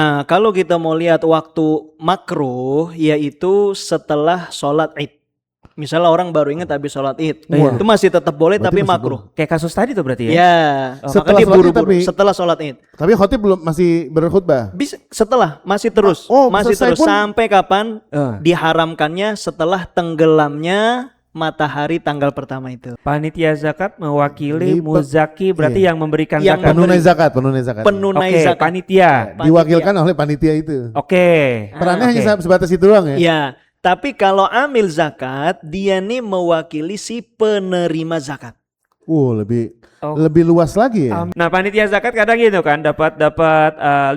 Nah, kalau kita mau lihat waktu makruh yaitu setelah sholat id. Misalnya orang baru ingat habis sholat id, itu masih tetap boleh Berarti tapi masih makruh. Kayak kasus tadi tuh berarti ya? Ya, Setelah maka dia sholat id buru-buru tapi- setelah sholat id. Tapi khotib belum masih berkhutbah. Bisa setelah masih terus, Oh, masih selesai terus pun- sampai kapan Eh. diharamkannya setelah tenggelamnya matahari tanggal pertama itu. Panitia zakat mewakili Ini muzaki berarti iya. yang memberikan Yang zakat. Penunai zakat, penunai zakat. Penunai Oke, zakat. panitia. Diwakilkan oleh panitia itu. Oke. Perannya Oke. hanya sebatas itu doang ya. Ya, tapi kalau amil zakat dia nih mewakili si penerima zakat. Lebih Oh. lebih luas lagi ya. Nah, panitia zakat kadang gitu kan dapat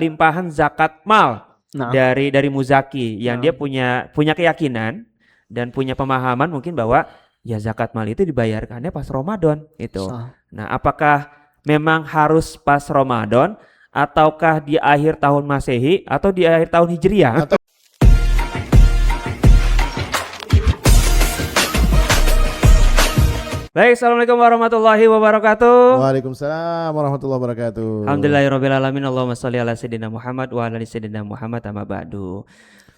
limpahan zakat mal Nah, dari muzaki yang dia punya keyakinan dan punya pemahaman mungkin bahwa ya zakat mal itu dibayarkannya pas Ramadan itu. Sah. Nah, apakah memang harus pas Ramadan ataukah di akhir tahun Masehi atau di akhir tahun Hijriah? Baik, assalamualaikum warahmatullahi wabarakatuh. Waalaikumsalam warahmatullahi wabarakatuh. Alhamdulillahirrahmanirrahim. Allahumma sholli ala sayyidina Muhammad wa ala ali sayyidina Muhammad amma ba'du.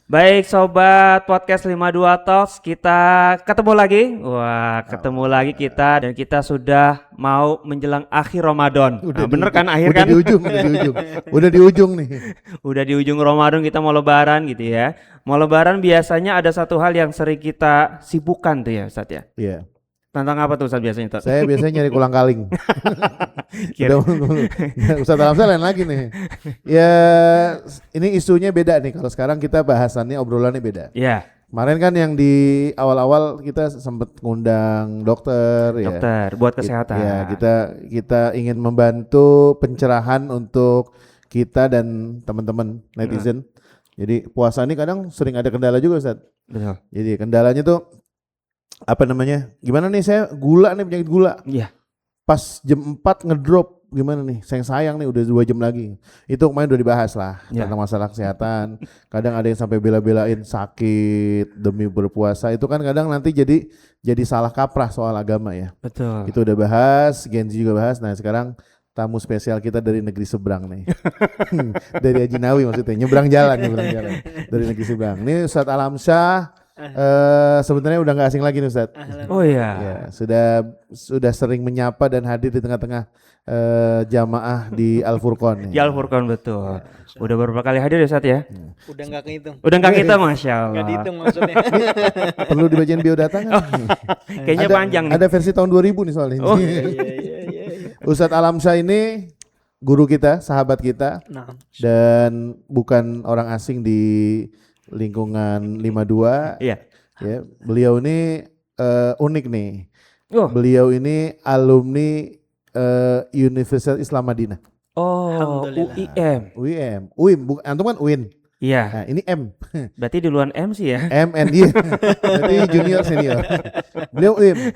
Baik sobat podcast 52 Talks, kita ketemu lagi. Wah, ketemu lagi kita dan kita sudah mau menjelang akhir Ramadan. Bener kan akhir udah kan? di ujung, udah di ujung. Udah di ujung nih. Udah di ujung Ramadan kita mau lebaran gitu ya. Mau lebaran biasanya ada satu hal yang sering kita sibukkan tuh ya Ustaz ya. Iya. Tentang apa tuh Ustaz biasanya Ustaz? Saya biasanya nyari kolang kaling. Kira- Ustaz Alamsa lain lagi nih. Ya, ini isunya beda nih. Kalau sekarang kita bahasannya obrolannya beda. Ya, Kemarin kan yang di awal-awal kita sempat ngundang dokter, ya. dokter buat kesehatan. Ya, kita ingin membantu pencerahan untuk kita dan teman-teman netizen. Jadi puasa ini kadang sering ada kendala juga, Ustaz. Betul. Jadi kendalanya tuh apa namanya? Gimana nih saya gula nih, penyakit gula. Iya. Pas jam 4 ngedrop gimana nih? Sayang nih udah 2 jam lagi. Itu kemarin udah dibahas lah Ya. tentang masalah kesehatan. Kadang ada yang sampai bela-belain sakit demi berpuasa. Itu kan kadang nanti jadi salah kaprah soal agama ya. Betul. Itu udah bahas, Gen Z juga bahas. Nah, sekarang tamu spesial kita dari negeri seberang nih. Dari Ajinawi maksudnya, nyebrang jalan. Dari negeri seberang. Ini Ustadz Alamsyah. Sebenarnya udah nggak asing lagi nih Ustadz. Oh iya. Ya, sudah sering menyapa dan hadir di tengah-tengah jamaah di Al Furqon. Di Al Furqon betul. Udah beberapa kali hadir ya Ustaz ya. udah nggak kehitung. Udah enggak kita Masya Nggak Allah. dihitung maksudnya. Perlu dibacain biodata kan? Kayaknya panjang nih. Ada versi tahun 2000 nih soalnya. Oh. Iya. Ustadz Alamsyah ini guru kita, sahabat kita, Nah, dan bukan orang asing di lingkungan 52. Iya. Ya, beliau ini unik nih. Oh. Beliau ini alumni Universitas Islam Madinah. Oh, Alhamdulillah. UIM. UIM, antum kan UIN. Iya. Nah, ini M. Berarti duluan MC ya. MND. Berarti junior senior. Beliau UIM.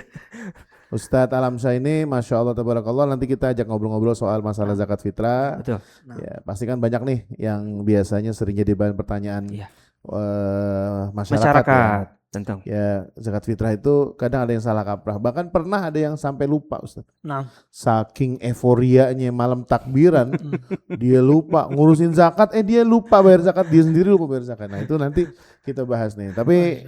Ustadz Alamsyah ini Masya Allah Tabarakallah, nanti kita ajak ngobrol-ngobrol soal masalah zakat fitrah. Betul. Ya, pasti kan banyak nih yang biasanya sering jadi bahan pertanyaan Iya. masyarakat. Tentu. Ya, zakat fitrah itu kadang ada yang salah kaprah. Bahkan pernah ada yang sampai lupa Ustaz. nah, Saking euforianya malam takbiran, dia lupa ngurusin zakat, dia lupa bayar zakat, dia sendiri lupa bayar zakat. Nah, itu nanti kita bahas nih. Tapi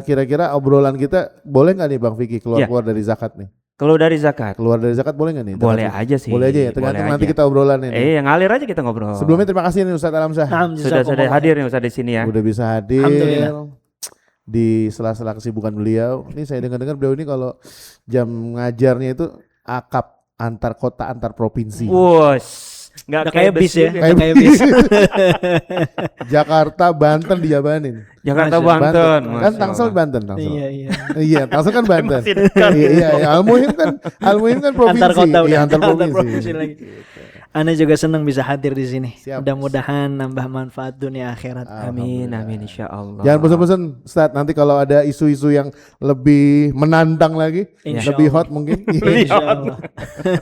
kira-kira obrolan kita boleh nggak nih Bang Vicky keluar dari zakat nih? Keluar dari zakat. Keluar dari zakat boleh nggak nih? Boleh Zakat- aja sih. Boleh aja ya, tergantung Boleh nanti aja. kita obrolan ini. yang ngalir aja kita ngobrol. Sebelumnya terima kasih nih Ustadz Alamsyah. sudah hadir nih Ustaz di sini ya. Udah bisa hadir Alhamdulillah. di sela-sela kesibukan beliau. Ini saya dengar-dengar beliau ini kalau jam ngajarnya itu akap antar kota, antar provinsi. Wos. Enggak udah kayak bis ya, gitu udah kayak bis. Jakarta, Banten dijabanin. Jakarta Masya- Banten. Kan Masya Tangsel Allah. Banten, Tangsel. Iya, iya. Iya, Tangsel kan Banten. Masih dekat. Iya, Al-Muhim kan provinsi. Antar kota udah. Iya, antar Antar provinsi. provinsi lagi. Ana juga senang bisa hadir di sini. Siap. Mudah-mudahan nambah manfaat dunia akhirat. Amin, amin insyaallah. Jangan bosan-bosan, Ustadz. Nanti kalau ada isu-isu yang lebih menantang lagi, Insya lebih Allah. hot mungkin, Insyaallah.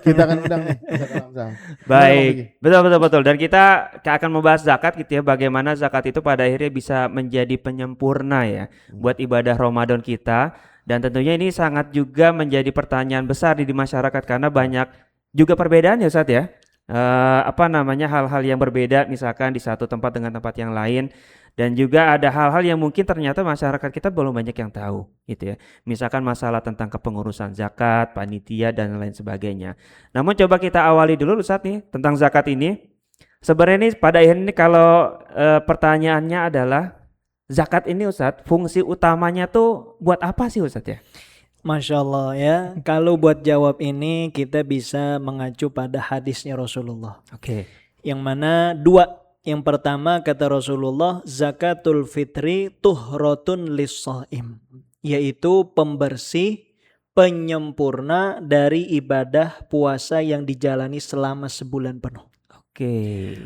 kita akan undang nih. Ustadz Alamsyah. Baik, betul. Dan kita akan membahas zakat gitu ya. Bagaimana zakat itu pada akhirnya bisa menjadi penyempurna ya buat ibadah Ramadan kita. Dan tentunya ini sangat juga menjadi pertanyaan besar di masyarakat karena banyak juga perbedaan ya Ustaz ya. hal-hal yang berbeda misalkan di satu tempat dengan tempat yang lain, dan juga ada hal-hal yang mungkin ternyata masyarakat kita belum banyak yang tahu gitu ya. Misalkan masalah tentang kepengurusan zakat, panitia dan lain sebagainya. Namun coba kita awali dulu Ustaz nih tentang zakat ini. Sebenarnya ini pada akhirnya ini kalau pertanyaannya adalah zakat ini Ustaz, fungsi utamanya tuh buat apa sih Ustaz ya? Masya Allah ya. Kalau buat jawab ini kita bisa mengacu pada hadisnya Rasulullah. Oke. Yang mana dua. Yang pertama kata Rasulullah, zakatul fitri tuhratun lis-shaim, yaitu pembersih, penyempurna dari ibadah puasa yang dijalani selama sebulan penuh. Oke.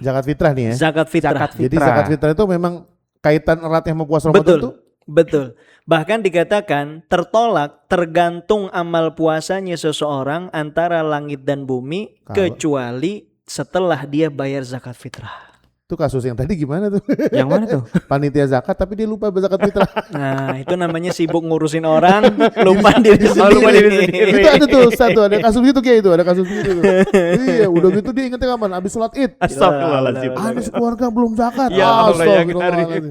Zakat fitrah nih ya. Zakat fitrah. Jadi zakat fitrah itu memang kaitan eratnya sama puasa Ramadan tuh. Betul. Bahkan dikatakan tertolak tergantung amal puasanya seseorang antara langit dan bumi kecuali setelah dia bayar zakat fitrah. Itu kasus yang tadi gimana tuh? Yang mana tuh? Panitia zakat tapi dia lupa zakat fitrah. Nah, itu namanya sibuk ngurusin orang, lupa diri sendiri. Lupa diri sendiri. Itu ada tuh satu, ada kasus gitu kayak itu, ada kasus gitu tuh. Iya, udah gitu dia ingetnya kapan? Abis sholat Id. Astagfirullahaladzim. Ada sekeluarga belum zakat. Ya Allah, yang Astagfirullahaladzim.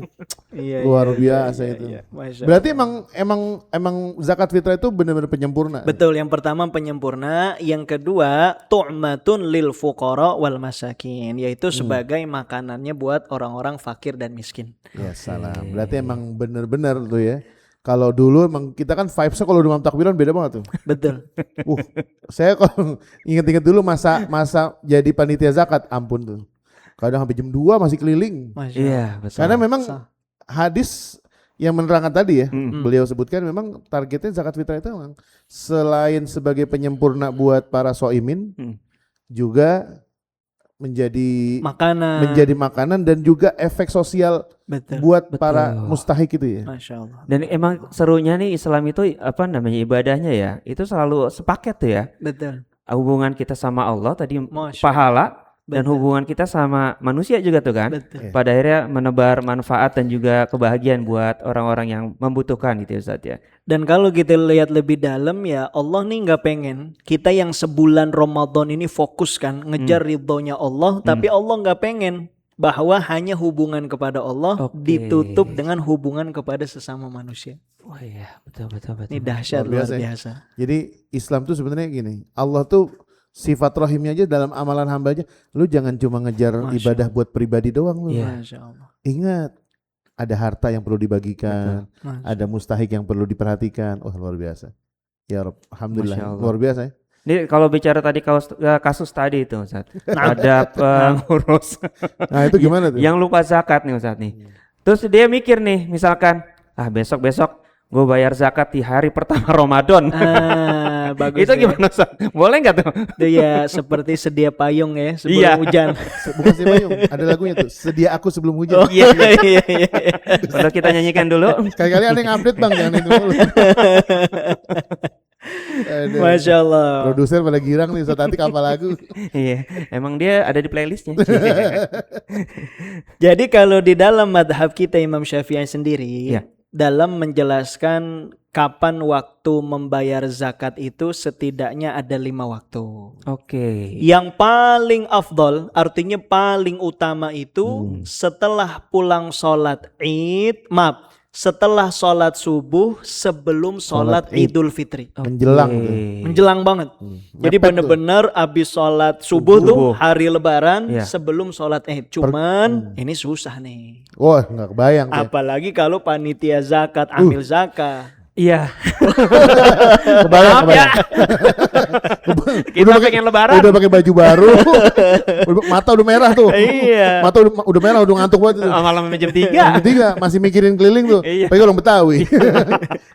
Iya, Luar biasa itu. Masya Berarti emang zakat fitrah itu benar-benar penyempurna. Betul, yang pertama penyempurna, yang kedua tu'matun lil fuqara wal masakin, yaitu sebagai makanannya buat orang-orang fakir dan miskin. Ya salam. Berarti emang benar-benar tuh ya. Kalau dulu emang kita kan vibes-nya kalau di malam takbiran beda banget tuh. Betul. Saya kalau inget-inget dulu masa jadi panitia zakat, ampun tuh. Kadang sampai jam 2 masih keliling. Iya, betul. Karena memang hadis yang menerangkan tadi ya, beliau sebutkan memang targetnya zakat fitrah itu memang selain sebagai penyempurna buat para soimin, juga menjadi makanan dan juga efek sosial buat para mustahik itu ya. Masya Allah. Dan emang serunya nih Islam itu ibadahnya ya, itu selalu sepaket tuh ya. Betul. Hubungan kita sama Allah tadi pahala. Dan hubungan kita sama manusia juga tuh kan. Betul. Pada akhirnya menebar manfaat dan juga kebahagiaan buat orang-orang yang membutuhkan gitu Ustaz ya. Dan kalau kita lihat lebih dalam ya, Allah nih nggak pengen kita yang sebulan Ramadan ini fokus kan ngejar ridhonya Allah, tapi Allah nggak pengen bahwa hanya hubungan kepada Allah ditutup dengan hubungan kepada sesama manusia. Oh iya, betul. Ini dahsyat luar biasa. Jadi Islam tuh sebenarnya gini, Allah tuh sifat rahimnya aja dalam amalan hambanya, lu jangan cuma ngejar ibadah buat pribadi doang lu. Masya Allah. Ingat, ada harta yang perlu dibagikan, ada mustahik yang perlu diperhatikan. Oh luar biasa. Ya Rabb, alhamdulillah luar biasa ya. Ini kalau bicara tadi kasus tadi itu Ustaz, ada pengurus. Nah itu gimana tuh? Yang lupa zakat nih Ustaz nih. Terus dia mikir nih, misalkan, besok gue bayar zakat di hari pertama Ramadan. Bagus. Itu gimana Ustaz? Boleh nggak tuh? Itu ya seperti sedia payung ya sebelum hujan. Bukan sedia payung, ada lagunya tuh. Sedia aku sebelum hujan. Iya. Perlu kita nyanyikan dulu. Sekali-kali ada yang update bang, jangan itu dulu. Masya Allah. Produser pada girang nih, Ustaz Atik apa lagu? Iya, emang dia ada di playlistnya. Jadi kalau di dalam madhab kita Imam Syafi'i sendiri, dalam menjelaskan kapan waktu membayar zakat itu setidaknya ada 5 waktu. Oke. Yang paling afdol, artinya paling utama itu setelah pulang sholat Id, setelah sholat subuh sebelum sholat Idul Fitri. Menjelang Menjelang banget. Jadi benar-benar abis sholat subuh tuh hari lebaran sebelum sholat Id. Cuman ini susah nih. Wah nggak kebayang. Apalagi kalau panitia zakat ambil zakat. Iya. Kebayang. Kita pengen lebaran. Udah pakai baju baru. Mata udah merah tuh. Iya. Mata udah merah, udah ngantuk banget. Malam jam 3. Jam 3 masih mikirin keliling tuh. Iya. Pakai orang Betawi.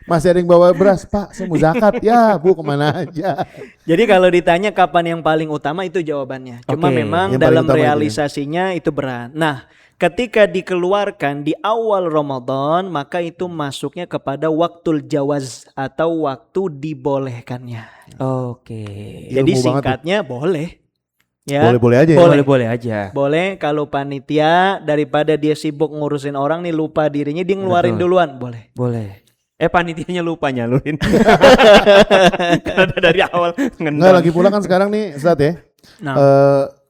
Masih ada yang bawa beras, Pak. Saya mau zakat. Ya, Bu, kemana aja. Jadi kalau ditanya kapan yang paling utama itu jawabannya. Cuma memang yang dalam paling utama realisasinya itu berat. Nah, ketika dikeluarkan di awal Ramadan, maka itu masuknya kepada waktul jawaz atau waktu dibolehkannya. Oke. Jadi Ilmu singkatnya boleh. Ya. Boleh-boleh aja ya. Boleh aja. Boleh kalau panitia daripada dia sibuk ngurusin orang nih lupa dirinya, dia ngeluarin duluan, boleh. Boleh. Panitianya lupa nyalurin. Karena dari awal Nggak, lagi pula kan sekarang nih Ustaz ya. Nah.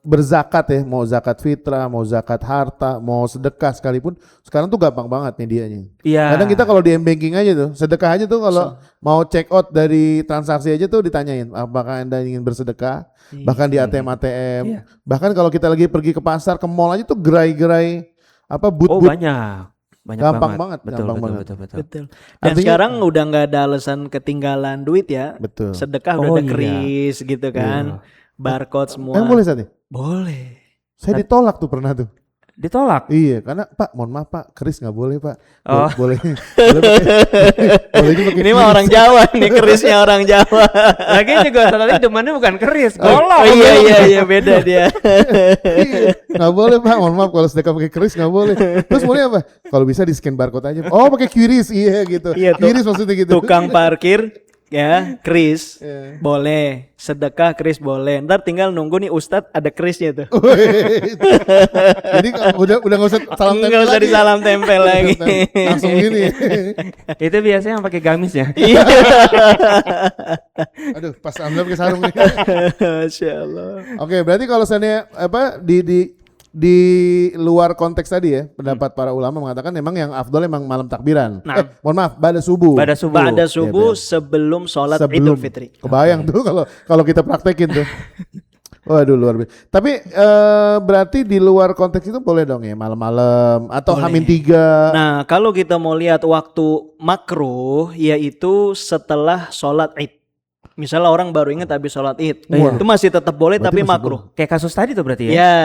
berzakat ya, mau zakat fitrah, mau zakat harta, mau sedekah sekalipun, sekarang tuh gampang banget medianya. Iya. Kadang kita kalau di M-Banking aja tuh, sedekah aja tuh kalau mau check out dari transaksi aja tuh ditanyain apakah Anda ingin bersedekah, bahkan di ATM, Iya. bahkan kalau kita lagi pergi ke pasar, ke mall aja tuh gerai-gerai apa Oh but-but. banyak Gampang banget, betul, gampang betul, banget. betul, betul. Betul. Dan Artinya- sekarang udah nggak ada alasan ketinggalan duit ya. Betul. Sedekah udah Oh, ada iya. kris gitu kan. Barcode semua. Boleh saat nih? Boleh. Saya ditolak tuh pernah tuh. Ditolak. Iya, karena Pak, mohon maaf Pak, keris nggak boleh Pak. Oh. Boleh, boleh pakai Ini mah keris. orang Jawa nih, kerisnya orang Jawa. Lagi juga tadi demannya bukan keris, Oh golok. iya beda dia. Iya, nggak boleh Pak, mohon maaf kalau sedekah pakai keris nggak boleh. Terus boleh apa? Kalau bisa di scan barcode aja. Oh pakai QRIS, iya gitu. Iya, QRIS maksudnya gitu. Tukang parkir ya, kris Iya. boleh, sedekah kris boleh. Ntar tinggal nunggu nih Ustadz ada krisnya tuh. Jadi udah nggak usah salam tempel Nggak usah lagi. disalam tempel lagi. Langsung gini. Itu biasanya yang pakai gamis ya. Iya. Aduh, pas ambil pakai sarung nih. Masya Allah. Oke, berarti kalau seandainya apa di luar konteks tadi ya, pendapat para ulama mengatakan memang yang afdol emang malam takbiran. Nah. Mohon maaf, ba'da subuh. Pada subuh. Ba'da subuh Iya, sebelum sholat Sebelum Idul Fitri. Kebayang tuh kalau kita praktekin tuh. Waduh luar biasa. Tapi berarti di luar konteks itu boleh dong ya malam-malam atau Boleh. H-3. Nah, kalau kita mau lihat waktu makruh yaitu setelah sholat Id. Misalnya orang baru ingat habis sholat Id, Iya. itu masih tetap boleh Berarti tapi masih makruh. Kayak kasus tadi tuh berarti ya. Ya,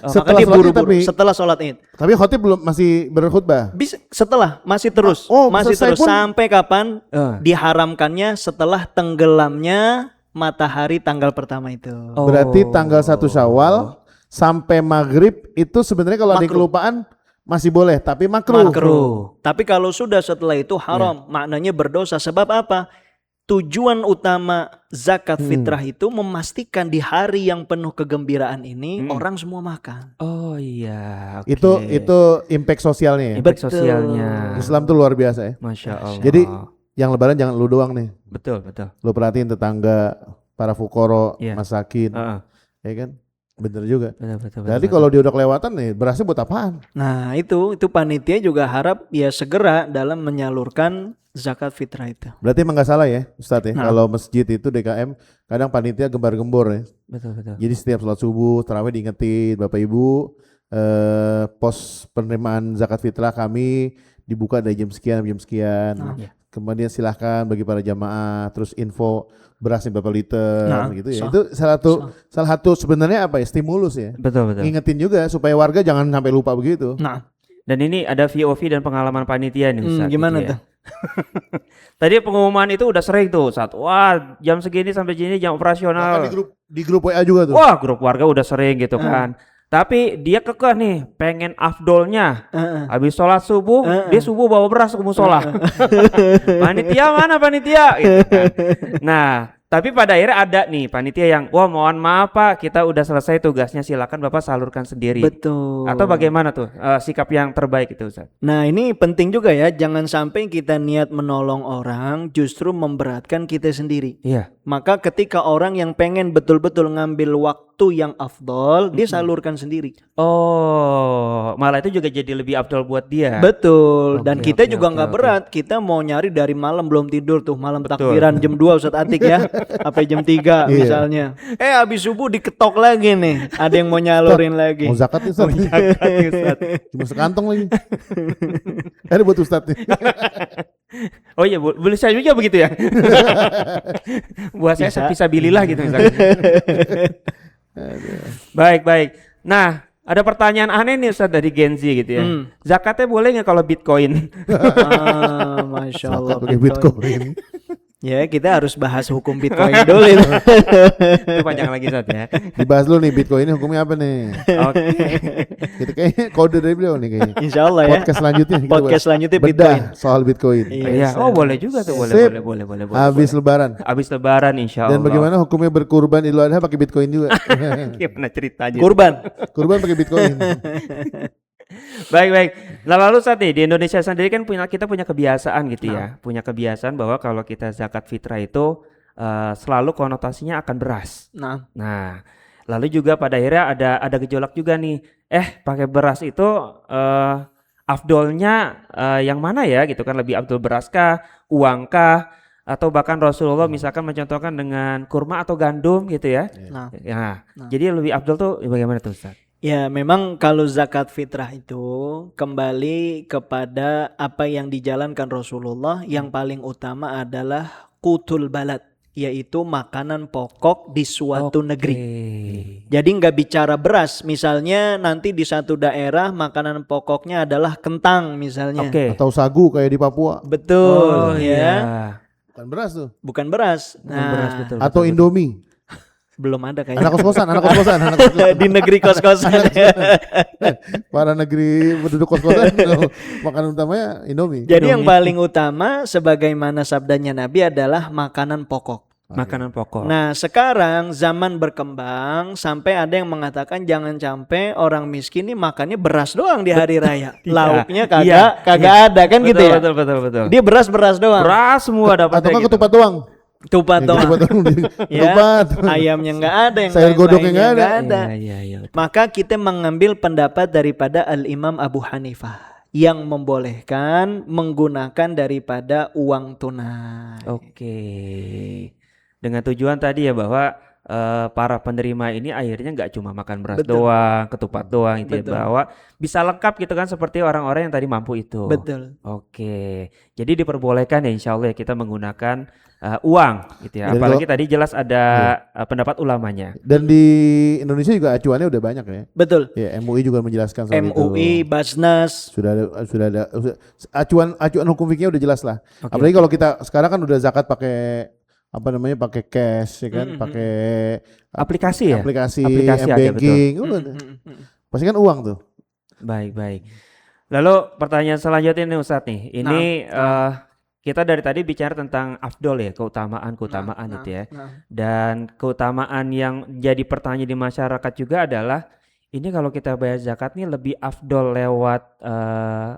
Setelah maka dia sholat Id buru-buru tapi- setelah sholat Id. Tapi khotib belum masih berkhutbah. Bisa setelah masih terus, Oh, masih selesai terus pun- sampai kapan Eh. diharamkannya setelah tenggelamnya matahari tanggal pertama itu. Oh. Berarti tanggal 1 Syawal sampai maghrib itu sebenarnya kalau ada Makruh. kelupaan masih boleh, tapi makruh. Makruh. Tapi kalau sudah setelah itu haram, maknanya berdosa. Sebab apa? Tujuan utama zakat fitrah itu memastikan di hari yang penuh kegembiraan ini orang semua makan. Oh iya. oke. Itu impact sosialnya ya. impact Betul. sosialnya. Islam tuh luar biasa ya. Masya Allah. Jadi yang lebaran jangan lu doang nih. betul betul. Lu perhatiin tetangga, para fukoro, Iya. masakin, Heeh. ya kan? Bener juga. Betul betul. Jadi betul. kalau dia udah kelewatan nih, berasnya buat apaan? Nah, itu panitia juga harap ya segera dalam menyalurkan zakat fitrah itu. Berarti emang gak salah ya Ustadz ya. Nah. Kalau masjid itu DKM kadang panitia gembar-gembor ya. betul betul. Jadi setiap sholat subuh, tarawih diingetin Bapak Ibu, pos penerimaan zakat fitrah kami dibuka dari jam sekian sampai jam sekian. Iya. Kemudian silahkan bagi para jamaah, terus info berasnya berapa liter Nah, gitu ya. sah. Itu salah satu sebenarnya apa ya, stimulus ya. Betul betul. Ngingetin juga supaya warga jangan sampai lupa begitu. Nah, Dan ini ada VOV dan pengalaman panitia nih Ustaz. gimana gitu ya. tuh? Tadi pengumuman itu udah sering tuh Ustaz. Wah jam segini sampai gini jam Bahkan operasional. di grup WA juga tuh. Wah grup warga udah sering gitu kan. Tapi dia kekeh nih pengen afdolnya. Habis sholat subuh dia subuh bawa beras ke musola. Panitia mana panitia? Gitu kan. Nah tapi pada akhirnya ada nih panitia yang wah mohon maaf Pak kita udah selesai tugasnya silakan Bapak salurkan sendiri. Betul. Atau bagaimana tuh sikap yang terbaik itu Ustaz? Nah, ini penting juga ya, jangan sampai kita niat menolong orang justru memberatkan kita sendiri. Iya. Maka ketika orang yang pengen betul-betul ngambil waktu yang afdol, dia salurkan sendiri. Oh, malah itu juga jadi lebih afdol buat dia. Betul. Dan Oke, kita oke, juga oke, nggak oke. berat. Kita mau nyari dari malam belum tidur tuh, malam Betul. takbiran jam 2 Ustaz Atik ya, sampai jam 3 Iya. misalnya. Habis subuh diketok lagi nih. Ada yang mau nyalurin lagi. Mau zakat nih Ustadz. Cuma sekantong lagi. Ada buat Ustadz nih. Oh iya, boleh saya juga begitu ya. Buat saya Bisa. fisabilillah gitu misalnya. Baik, baik. Nah, ada pertanyaan aneh nih Ustaz dari Gen Z gitu ya. Zakatnya boleh nggak kalau Bitcoin? Masya Zakat Allah. pakai Bitcoin. Ya, kita harus bahas hukum Bitcoin dulu itu. Itu panjang lagi Ustaz ya. Dibahas dulu nih Bitcoin ini hukumnya apa nih? Oke. Kita kayaknya kode dari beliau nih kayaknya. Insya Allah ya. Podcast selanjutnya kita Podcast selanjutnya bedah Bitcoin. soal Bitcoin. Iya, oh boleh juga tuh, boleh, Sip. boleh. Habis lebaran. Habis lebaran insya Allah. Dan bagaimana hukumnya berkurban Idul Adha pakai Bitcoin juga? Gimana ceritanya? Kurban. Kurban pakai Bitcoin. Baik. Nah, lalu saat nih di Indonesia sendiri kan kita punya kebiasaan gitu ya. Punya kebiasaan bahwa kalau kita zakat fitrah itu selalu konotasinya akan beras. Nah, Nah, Lalu juga pada akhirnya ada gejolak juga nih. Pakai beras itu afdolnya yang mana ya gitu kan, lebih afdol beraskah, uangkah, atau bahkan Rasulullah misalkan mencontohkan dengan kurma atau gandum gitu ya. Nah, Ya. Jadi lebih afdol tuh bagaimana tuh Ustaz? ya memang kalau zakat fitrah itu kembali kepada apa yang dijalankan Rasulullah, yang paling utama adalah qutul balad, yaitu makanan pokok di suatu negeri. Jadi nggak bicara beras, misalnya nanti di satu daerah makanan pokoknya adalah kentang misalnya. Oke. Atau sagu kayak di Papua. Betul, Oh ya. iya. Bukan beras tuh. Bukan beras. Bukan beras, betul, Atau betul. Indomie. Belum ada Anak kayaknya. kos-kosan, anak kos-kosan, anak kos-kosan. Di negeri kos-kosan. Para negeri penduduk kos-kosan makanan utamanya Indomie. Jadi yang paling utama sebagaimana sabdanya Nabi adalah makanan pokok. Makanan pokok. Nah sekarang zaman berkembang sampai ada yang mengatakan jangan sampai orang miskin ini makannya beras doang di hari raya. Lauknya kagak ada kan betul, gitu ya. Betul. Dia beras doang. Beras semua dapat Atau kan gitu. ketupat doang. Tupat doang. Ketupat doang. Ya, Ketupat. ayamnya nggak ada, yang Sayur godoknya lain-lainnya nggak ada. nggak ada. Iya. Maka kita mengambil pendapat daripada Al-Imam Abu Hanifah yang membolehkan menggunakan daripada uang tunai. Oke. Dengan tujuan tadi ya bahwa para penerima ini akhirnya nggak cuma makan beras Betul. doang, ketupat doang itu ya, Betul. bahwa bisa lengkap gitu kan seperti orang-orang yang tadi mampu itu. Betul. Oke. Jadi diperbolehkan ya insya Allah ya kita menggunakan uang gitu ya. Dan Apalagi tadi jelas ada pendapat ulamanya. Dan di Indonesia juga acuannya udah banyak ya. Betul. Ya, MUI juga menjelaskan soal MUI, itu. Basnas. Sudah ada acuan hukum fikihnya udah jelas lah. Oke. Apalagi kalau kita sekarang kan udah zakat pakai pakai cash ya kan, pakai Aplikasi ya? aplikasi Aplikasi ada, m-banking. Mm, Udah. mm, mm, mm. Pasti kan uang tuh. Baik. Lalu pertanyaan selanjutnya nih Ustadz nih. Ini kita dari tadi bicara tentang afdol ya, keutamaan itu ya. Dan keutamaan yang jadi pertanyaan di masyarakat juga adalah ini kalau kita bayar zakat nih lebih afdol lewat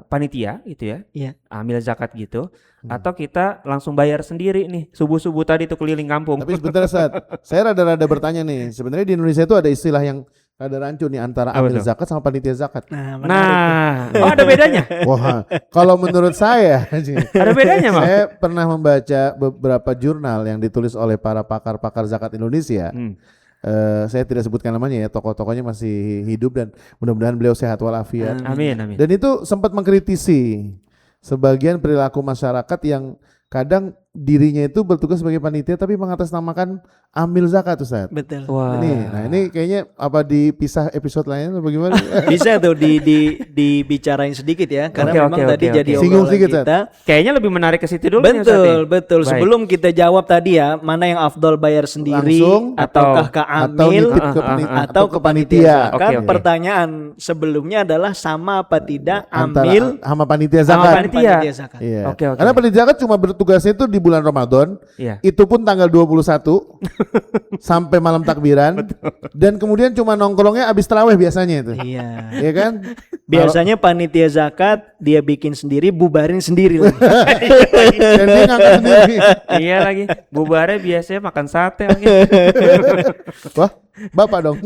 panitia gitu ya. Iya. Ambil zakat gitu atau kita langsung bayar sendiri nih subuh-subuh tadi tuh keliling kampung. Tapi sebentar saya rada-rada bertanya nih. Sebenarnya di Indonesia itu ada istilah yang rada rancu nih antara Apa amil tuh? zakat sama panitia zakat. Nah, menarik tuh. Oh ada bedanya? Wah, kalau menurut saya Ada bedanya Bang? saya pernah membaca beberapa jurnal yang ditulis oleh para pakar-pakar zakat Indonesia. Saya tidak sebutkan namanya ya, tokoh-tokohnya masih hidup dan mudah-mudahan beliau sehat walafiat. Amin. Dan itu sempat mengkritisi sebagian perilaku masyarakat yang kadang dirinya itu bertugas sebagai panitia tapi mengatasnamakan amil zakat Ustaz. Betul. Wah. Ini kayaknya apa dipisah episode lainnya atau bagaimana? Bisa tuh dibicarain sedikit ya, karena Oke, memang oke, tadi oke, jadi oke. Singgung obrolan sedikit, kita. Kayaknya lebih menarik ke situ dulu nih, Ustadz, ya? Betul. Baik. Sebelum kita jawab tadi ya, mana yang afdol bayar sendiri Langsung ataukah ke atau amil nitip ke atau ke panitia zakat. Oke, oke. Pertanyaan sebelumnya adalah sama apa tidak Antara amil sama panitia Sama zakat. panitia. zakat. Iya. Oke. Karena panitia zakat cuma bertugasnya itu di bulan Ramadan. Iya. Itu pun tanggal 21 sampai malam takbiran. Dan kemudian cuma nongkrongnya abis tarawih biasanya itu. Iya. Iya kan? Biasanya panitia zakat dia bikin sendiri, bubarin sendiri lagi. Dan dia ngangkat sendiri. Iya lagi. Bubarnya biasanya makan sate lagi. Wah, Bapak dong.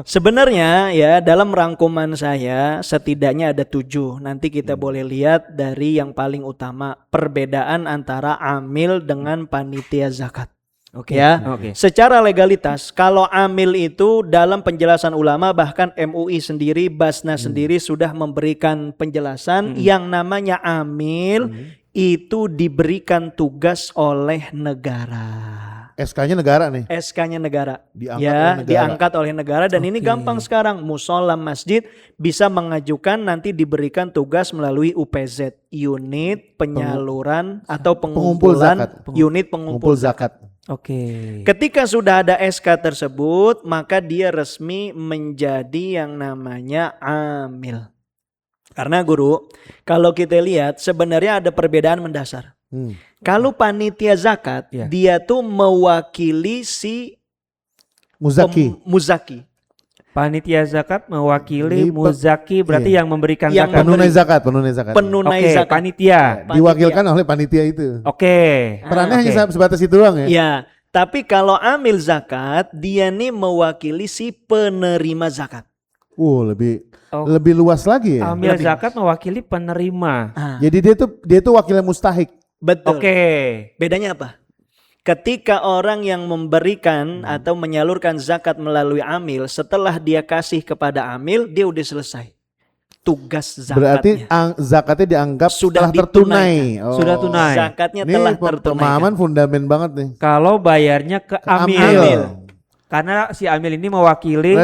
Sebenarnya ya dalam rangkuman saya setidaknya ada 7. Nanti kita boleh lihat dari yang paling utama perbedaan antara amil dengan panitia zakat. Oke. Ya, Oke. secara legalitas kalau amil itu dalam penjelasan ulama bahkan MUI sendiri, Basnas sendiri sudah memberikan penjelasan yang namanya amil itu diberikan tugas oleh negara. SK-nya negara nih. SK-nya negara. Diangkat Ya, oleh negara. diangkat oleh negara dan ini gampang sekarang. Musola masjid bisa mengajukan nanti diberikan tugas melalui UPZ, unit penyaluran atau Pengumpul pengumpulan zakat. unit pengumpul Ngumpul zakat. Oke. Ketika sudah ada SK tersebut, maka dia resmi menjadi yang namanya amil. Karena guru, kalau kita lihat sebenarnya ada perbedaan mendasar. Kalau panitia zakat, Ya. dia tuh mewakili si Muzaki. muzaki. Panitia zakat mewakili Di- muzaki berarti iya. yang memberikan Yang zakat. Penunai zakat, penunai zakat. Penunai Oke, zakat. panitia. Diwakilkan oleh panitia itu. Oke. Perannya Oke. hanya sebatas itu doang ya. Ya, Tapi kalau amil zakat, dia nih mewakili si penerima zakat. Lebih luas lagi ya. Amil zakat mewakili penerima. Jadi dia tuh wakilnya mustahik. Betul. Oke. Bedanya apa? Ketika orang yang memberikan atau menyalurkan zakat melalui amil, setelah dia kasih kepada amil, dia udah selesai tugas Berarti zakatnya. zakatnya dianggap Sudah telah tertunai. Sudah tunai. Zakatnya Ini telah pemahaman tertunaikan. fundamen banget nih. Kalau bayarnya ke amil. Amil. Karena si amil ini mewakili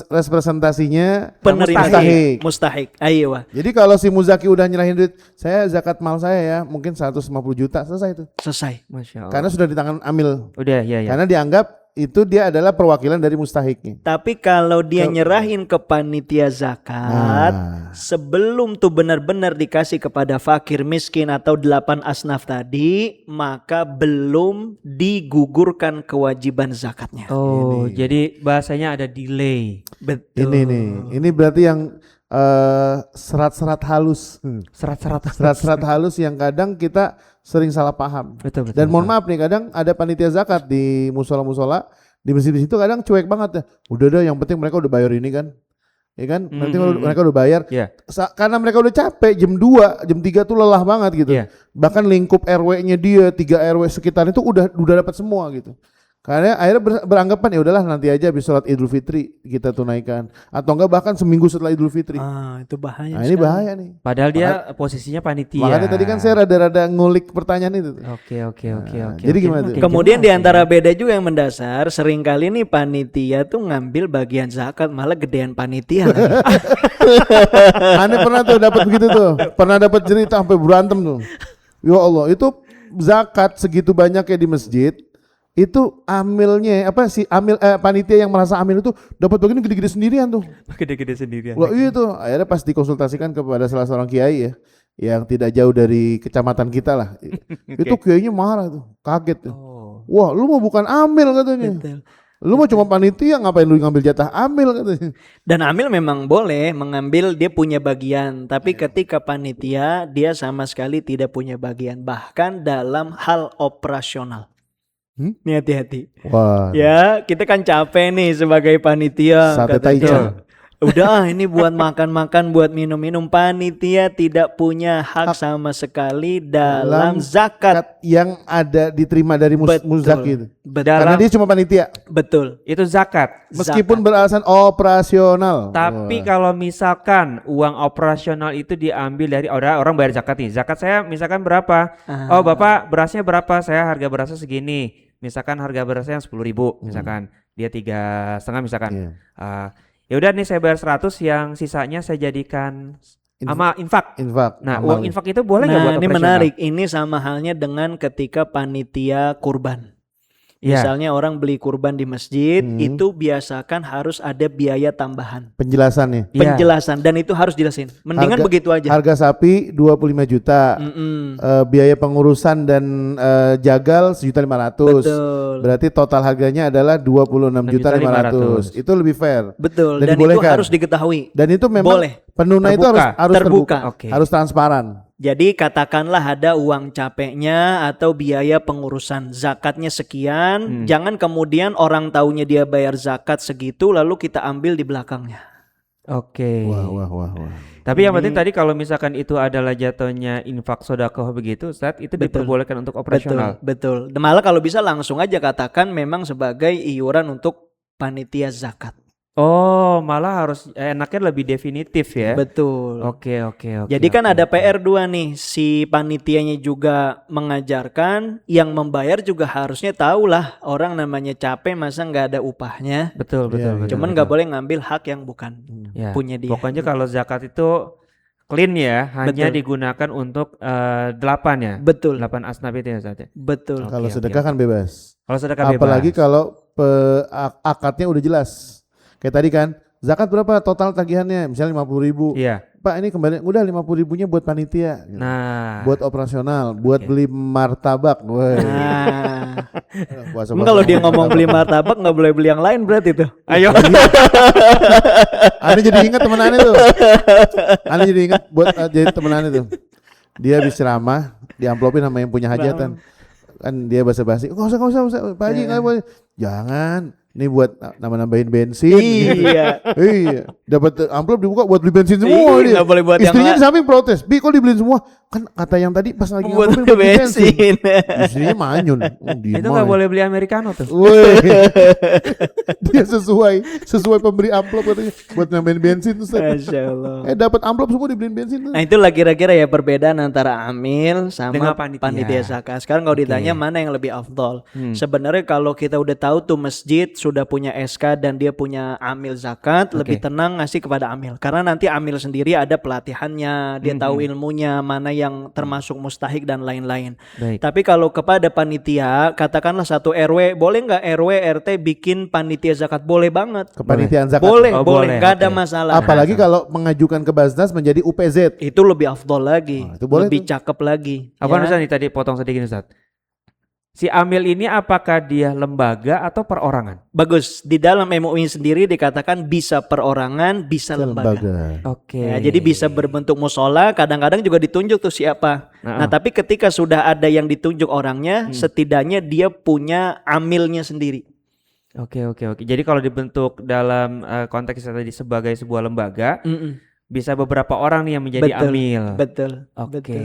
Representasinya Penerima mustahik. mustahik. Ayo. Jadi kalau si muzaki udah nyerahin duit, saya zakat mal saya ya, mungkin 150 juta, selesai itu. Selesai. Masya Allah. Karena sudah di tangan amil. Udah ya. Karena dianggap itu dia adalah perwakilan dari mustahiknya. Tapi kalau dia nyerahin ke panitia zakat, sebelum tuh benar-benar dikasih kepada fakir miskin atau 8 asnaf tadi, maka belum digugurkan kewajiban zakatnya. Oh, jadi bahasanya ada delay. Betul. Ini berarti yang serat-serat halus. Serat-serat halus yang kadang kita sering salah paham. Betul. Dan mohon maaf nih, kadang ada panitia zakat di musola-musola, di masjid di situ kadang cuek banget ya. Udah deh, yang penting mereka udah bayar ini kan. Ya kan? Nanti kalau mereka udah bayar. Iya. Karena mereka udah capek jam 2, jam 3 tuh lelah banget gitu. Iya. Bahkan lingkup RW-nya dia, 3 RW sekitar itu udah dapat semua gitu. Karena akhirnya beranggapan ya udahlah nanti aja habis sholat Idul Fitri kita tunaikan, atau enggak bahkan seminggu setelah Idul Fitri. Itu bahaya. Nah, ini bahaya nih. Padahal dia posisinya panitia. Makanya tadi kan saya rada-rada ngulik pertanyaan itu. Oke. Jadi gimana tuh? Kemudian di antara beda juga yang mendasar, seringkali nih panitia tuh ngambil bagian zakat malah gedean panitia lagi. Aneh pernah tuh dapat begitu tuh. Pernah dapat cerita sampai berantem tuh. Ya Allah, itu zakat segitu banyaknya di masjid. Itu amilnya panitia yang merasa amil itu dapat begini gede-gede sendirian tuh. Gede-gede sendirian. Loh iya tuh, akhirnya pas dikonsultasikan kepada salah seorang kiai ya, yang tidak jauh dari kecamatan kita lah. Itu kiainya marah tuh, kaget tuh. Wah, lu mau bukan amil katanya. Betul. Lu mau cuma panitia, ngapain lu ngambil jatah amil katanya. Dan amil memang boleh mengambil, dia punya bagian, tapi ketika panitia dia sama sekali tidak punya bagian, bahkan dalam hal operasional. Nih hati-hati. Wah. Ya, kita kan capek nih sebagai panitia. Sate katanya. taichan. Udah ini buat makan-makan, buat minum-minum. Panitia tidak punya hak sama sekali dalam zakat. Yang ada diterima dari muzaki itu. Karena Dalam, dia cuma panitia. Betul. itu zakat. Meskipun beralasan operasional. Tapi kalau misalkan uang operasional itu diambil dari orang bayar zakat nih. Zakat saya misalkan berapa? Oh Bapak berasnya berapa? Saya harga berasnya segini. Misalkan harga berasnya 10.000 misalkan. Dia 3,5 misalkan. Ya udah nih saya bayar 100, yang sisanya saya jadikan sama infak. Nah, amal. uang infak itu boleh nggak buat Nah, ini operasional? menarik. Ini sama halnya dengan ketika panitia kurban. Iya. Misalnya orang beli kurban di masjid, itu biasakan harus ada biaya tambahan. Penjelasannya. Iya. Penjelasan, dan itu harus jelasin. Mendingan begitu aja. Harga sapi 25 juta. Biaya pengurusan dan jagal 1.500.000. Betul. Berarti total harganya adalah 26.500.000. Itu lebih fair. Betul. Dan Dan itu dibolehkan. harus diketahui. Dan itu memang Boleh. penunai itu Terbuka. harus terbuka. Oke. Harus transparan. Jadi katakanlah ada uang capeknya atau biaya pengurusan zakatnya sekian, jangan kemudian orang taunya dia bayar zakat segitu lalu kita ambil di belakangnya. Oke. Wah. Tapi yang penting tadi kalau misalkan itu adalah jatuhnya infak sedekah begitu, Ustaz, itu Betul. diperbolehkan untuk operasional. Betul. Malah kalau bisa langsung aja katakan memang sebagai iuran untuk panitia zakat. Oh, malah harus enaknya lebih definitif ya. Betul. Oke. Jadi kan ada PR2 nih, si panitianya juga mengajarkan, yang membayar juga harusnya tahulah orang namanya capek masa nggak ada upahnya. Betul. Cuman nggak boleh ngambil hak yang bukan Ya. punya dia. Pokoknya kalau zakat itu clean ya, hanya Betul. digunakan untuk 8 ya. Betul. 8 asnaf itu ya, Ustaz ya. Betul. Kalau Oke. sedekah kan bebas. Kalau sedekah bebas. Apalagi kalau akadnya udah jelas. Kayak tadi kan, zakat berapa total tagihannya? Misalnya 50.000. Iya. Pak ini kembali udah 50.000-nya buat panitia. Gitu. Nah, Buat operasional, buat beli martabak. Woi. Nah, Puasa-puasa emang kalau dia martabak. ngomong beli martabak nggak boleh beli yang lain berarti tuh. ayo. Ane jadi ingat temen Ane tuh. Ane jadi ingat buat jadi temen Ane tuh. Dia habis ceramah, diamplopin sama yang punya hajatan. kan dia basa-basi, nggak usah, Pak Haji nggak boleh. Jangan, ini buat nambahin bensin. Iya. Iya, dapat amplop dibuka buat beli bensin semua dia. Nggak boleh buat yang Istrinya di samping protes, Bi kok dibeliin semua? Kan kata yang tadi pas lagi buat ngamplopin beli bensin. Istrinya manyun. Itu nggak boleh beli americano tuh. Woi. Dia sesuai pemberi amplop katanya buat nambahin bensin tuh. Masya Allah. Dapat amplop semua dibeliin bensin tuh. Nah itulah kira-kira ya perbedaan antara amil sama Dengan panitia. panitia zakat. Sekarang kalau ditanya mana yang lebih afdol, sebenarnya kalau kita udah tahu tuh masjid sudah punya SK dan dia punya amil zakat, lebih tenang ngasih kepada amil. Karena nanti amil sendiri ada pelatihannya, dia tahu ilmunya, mana yang termasuk mustahik dan lain-lain. Baik. Tapi kalau kepada panitia, katakanlah satu RW, boleh nggak RW RT bikin panitia zakat? Boleh banget. Kepanitiaan zakat. Boleh, Oh, boleh, boleh, nggak ada oke. masalah. Apalagi kalau mengajukan ke Basnas menjadi UPZ. Itu lebih afdol lagi, Itu boleh lebih tuh. cakep lagi. Apa ya. Ustaz nih tadi potong sedikit Ustaz. Si amil ini apakah dia lembaga atau perorangan? Bagus, di dalam MUI sendiri dikatakan bisa perorangan, bisa lembaga. Oke. Ya, jadi bisa berbentuk musola, kadang-kadang juga ditunjuk tuh siapa. Nah, tapi ketika sudah ada yang ditunjuk orangnya, setidaknya dia punya amilnya sendiri. Oke. Jadi kalau dibentuk dalam konteks tadi sebagai sebuah lembaga, bisa beberapa orang nih yang menjadi amil. Betul. Oke.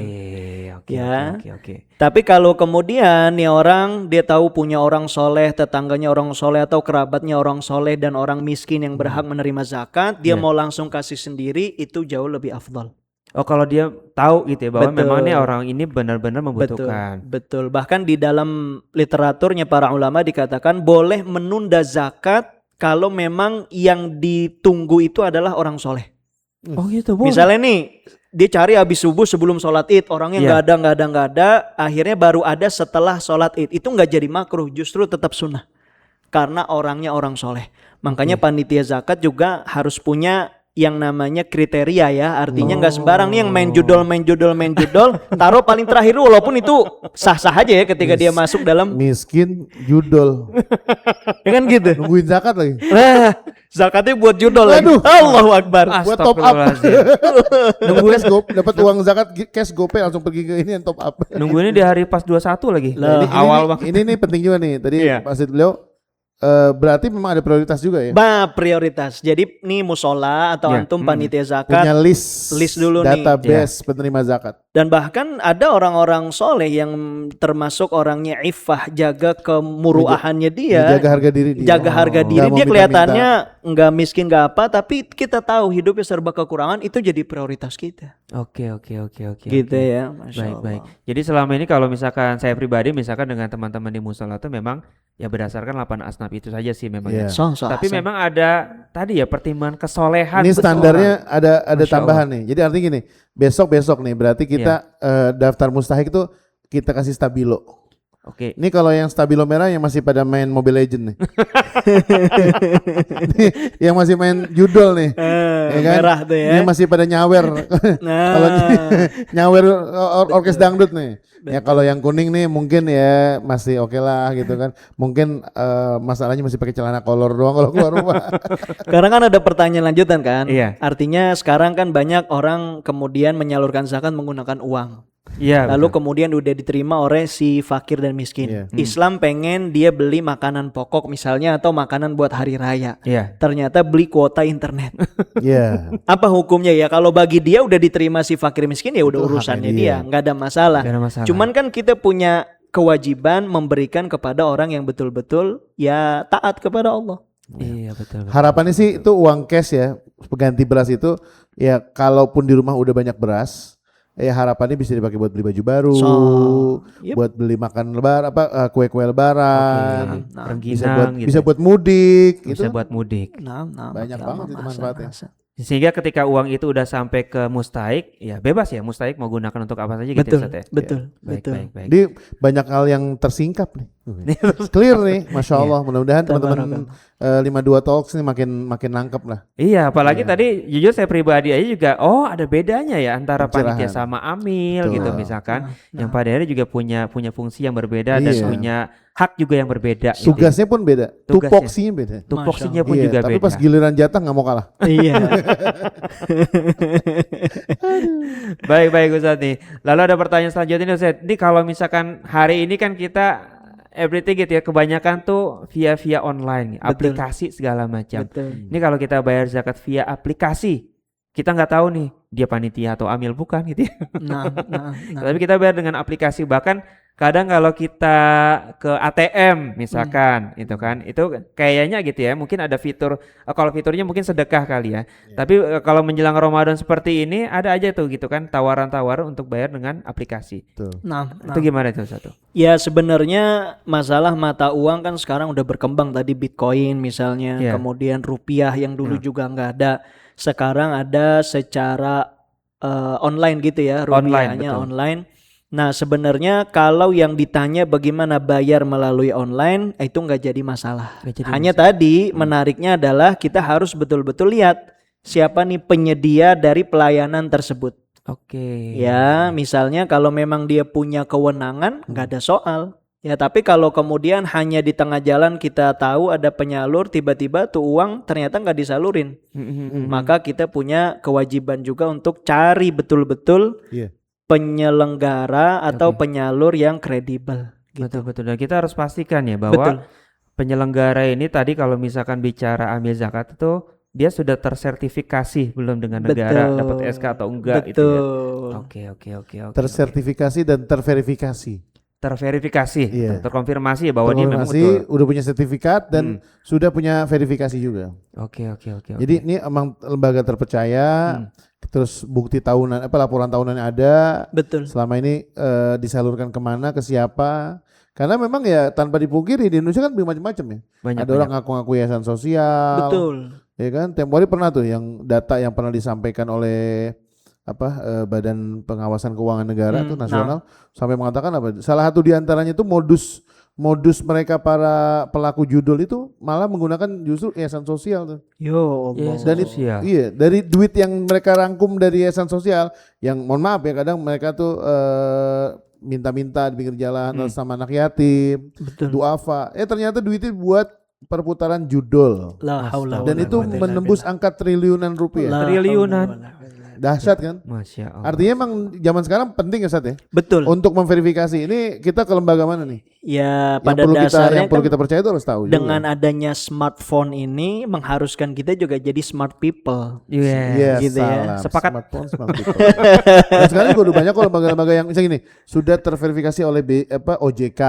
Ya. Oke. Tapi kalau kemudian nih orang dia tahu punya orang soleh, tetangganya orang soleh atau kerabatnya orang soleh dan orang miskin yang berhak menerima zakat, dia mau langsung kasih sendiri, itu jauh lebih afdal. Oh, kalau dia tahu gitu ya bahwa Betul. memang nih orang ini benar-benar membutuhkan. Betul. Bahkan di dalam literaturnya para ulama dikatakan boleh menunda zakat kalau memang yang ditunggu itu adalah orang soleh. Oh gitu, boleh. Misalnya nih dia cari habis subuh sebelum sholat id, orangnya nggak ada, akhirnya baru ada setelah sholat id. Itu nggak jadi makruh, justru tetap sunnah karena orangnya orang soleh. Makanya panitia zakat juga harus punya yang namanya kriteria ya, artinya nggak sembarang nih yang main judol, taruh paling terakhir walaupun itu sah-sah aja ya ketika dia masuk dalam, Miskin judol. ya kan gitu. Nungguin zakat lagi. Nah, zakatnya buat judol lagi. Aduh. Allahu Akbar. Buat top up. Astagfirullahaladzim. Nunggu dapat uang zakat cash GoPay langsung pergi ke ini yang top up. Nungguinnya di hari pas 21 lagi. Lah, Awal banget. Ini penting juga nih. Tadi Iya. maksud beliau berarti memang ada prioritas juga ya. Prioritas. Jadi nih musola atau Iya. antum panitia zakat Punya list dulu nih. database penerima zakat. dan bahkan ada orang-orang soleh yang termasuk orangnya iffah, jaga kemuruahannya dia, Jaga harga diri dia. jaga harga diri Nggak mau dia, kelihatannya minta-minta. nggak miskin nggak apa, tapi kita tahu hidupnya serba kekurangan, itu jadi prioritas kita. Oke. Gitu ya, Masya Baik. Allah. Jadi selama ini kalau misalkan saya pribadi misalkan dengan teman-teman di musola itu memang ya berdasarkan 8 asnaf itu saja sih memang. Iya. Ya. So, Tapi memang ada tadi ya pertimbangan kesolehan. Ini standarnya ada Masya tambahan nih. Jadi artinya gini, besok nih berarti kita daftar mustahik itu kita kasih stabilo. Oke. Ini kalau yang stabilo merah yang masih pada main Mobile Legend nih. Nih, yang masih main judol nih. Ya kan? Merah tuh ya. Yang masih pada nyawer. Nah. Kalau nyawer orkes dangdut nih. Ya kalau yang kuning nih mungkin ya masih oke lah gitu kan. Mungkin masalahnya masih pakai celana kolor doang kalau keluar rumah. Sekarang kan ada pertanyaan lanjutan kan. Iya. Artinya sekarang kan banyak orang kemudian menyalurkan zakat menggunakan uang. Iya. Lalu betul. kemudian udah diterima oleh si fakir dan miskin. Iya. Islam pengen dia beli makanan pokok misalnya atau makanan buat hari raya. Iya. Ternyata beli kuota internet. Iya. Apa hukumnya ya? Kalau bagi dia udah diterima si fakir miskin ya udah Itu urusannya haknya dia, nggak ada masalah. Nggak ada masalah. Cuman kan kita punya kewajiban memberikan kepada orang yang betul-betul ya taat kepada Allah. Iya betul. Harapannya sih itu uang cash ya, pengganti beras itu ya kalaupun di rumah udah banyak beras, ya harapannya bisa dipakai buat beli baju baru, Yep. buat beli makan lebaran kue-kue lebaran, Nah, Rengginang gitu. bisa buat mudik, Bisa gitu. buat mudik. Banyak banget itu manfaatnya. Sehingga ketika uang itu udah sampai ke mustahik, ya bebas ya mustahik mau gunakan untuk apa saja gitu Betul, Ustaz ya. betul, Baik, betul. baik. Jadi banyak hal yang tersingkap nih. Clear nih, Masya Allah. Mudah-mudahan Tabarakallah. teman-teman 52 Talks nih makin nangkep lah. Iya, apalagi Iya. tadi jujur saya pribadi aja juga, oh ada bedanya ya antara Pencerahan. panitia sama amil Betul. gitu misalkan, Nah, yang pada akhirnya juga punya fungsi yang berbeda dan Iya. punya hak juga yang berbeda. gitu. Tugasnya pun beda, Tugasnya. tupoksinya beda. Tupoksinya pun Iya, juga tapi beda. pas giliran jatah nggak mau kalah. Iya. Baik Ustadz nih. Lalu ada pertanyaan selanjutnya nih Ustadz. Ini kalau misalkan hari ini kan kita everything gitu ya, kebanyakan tuh via online, Betul. aplikasi segala macam. Betul. Ini kalau kita bayar zakat via aplikasi, kita nggak tahu nih dia panitia atau amil bukan gitu ya. Nah. Tapi kita bayar dengan aplikasi, bahkan kadang kalau kita ke ATM misalkan itu kan, itu kayaknya gitu ya, mungkin ada fitur, kalau fiturnya mungkin sedekah kali ya. Tapi kalau menjelang Ramadan seperti ini ada aja tuh gitu kan tawaran-tawaran untuk bayar dengan aplikasi. Tuh. Nah. Itu gimana itu satu? Ya sebenarnya masalah mata uang kan sekarang udah berkembang, tadi Bitcoin misalnya, Iya. kemudian rupiah yang dulu juga nggak ada, sekarang ada secara online gitu ya, Online, rupiahnya betul. online. Nah sebenarnya kalau yang ditanya bagaimana bayar melalui online, itu nggak jadi masalah. Nggak jadi Hanya tadi menariknya adalah kita harus betul-betul lihat siapa nih penyedia dari pelayanan tersebut. Oke. Ya, misalnya kalau memang dia punya kewenangan, nggak ada soal. Ya, tapi kalau kemudian hanya di tengah jalan kita tahu ada penyalur, tiba-tiba tuh uang ternyata nggak disalurin, maka kita punya kewajiban juga untuk cari betul-betul Iya. penyelenggara atau Oke. penyalur yang kredibel. Gitu. Betul. Dan kita harus pastikan ya bahwa Betul. penyelenggara ini tadi kalau misalkan bicara amil zakat itu dia sudah tersertifikasi belum dengan negara, Betul. dapat SK atau enggak gitu ya. Betul. Oke. Tersertifikasi dan terverifikasi. Terverifikasi, Iya. terkonfirmasi ya bahwa dia memang Terkonfirmasi, betul. udah punya sertifikat dan sudah punya verifikasi juga. Oke. Jadi ini emang lembaga terpercaya. Terus bukti tahunan, laporan tahunannya ada. Betul. Selama ini disalurkan kemana, ke siapa? Karena memang ya tanpa dipungkiri di Indonesia kan macam-macam ya. Banyak. Ada orang ngaku-ngaku yayasan sosial. Betul. Ya kan, tempo hari pernah tuh yang data yang pernah disampaikan oleh Badan Pengawasan Keuangan Negara tuh nasional sampai mengatakan salah satu diantaranya itu modus mereka para pelaku judul itu malah menggunakan justru yayasan sosial tuh. Yo Allah. Yayasan Dan sosial. iya, dari duit yang mereka rangkum dari yayasan sosial yang mohon maaf ya kadang mereka tuh minta-minta di pinggir jalan atau sama anak yatim, Betul. duafa. Ternyata duitnya buat perputaran judul. La haula Dan wala itu quwata illa menembus billah. angka triliunan La rupiah. Triliunan. haula wala quwata. Dahsyat kan? Masya Allah. Artinya emang zaman sekarang penting ya Sat ya Betul. untuk memverifikasi. Ini kita ke lembaga mana nih? Ya Yang pada perlu dasarnya yang perlu kan kita percaya itu harus tahu dengan juga. adanya smartphone ini mengharuskan kita juga jadi smart people. Iya. gitu ya. salam. Sepakat. Smartphone, smart people. Dan sekarang juga udah banyak kok lembaga-lembaga yang misalnya gini sudah terverifikasi oleh OJK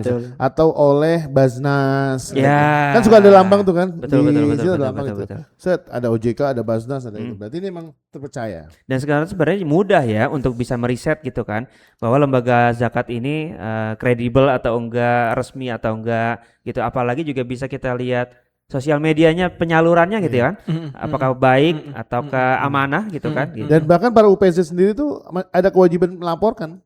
misalnya, atau oleh Baznas. Ya. Kan suka ada lambang tuh kan? Betul, Di betul, sini ada betul, lambang betul, itu. betul. Set, ada OJK, ada Baznas, ada itu. Berarti ini emang terpercaya. Dan sekarang sebenarnya mudah ya untuk bisa meriset gitu kan bahwa lembaga zakat ini kredibel atau enggak, resmi atau enggak gitu. Apalagi juga bisa kita lihat sosial medianya, penyalurannya gitu ya kan. Apakah baik ataukah amanah gitu kan gitu. Dan bahkan para UPZ sendiri tuh ada kewajiban melaporkan.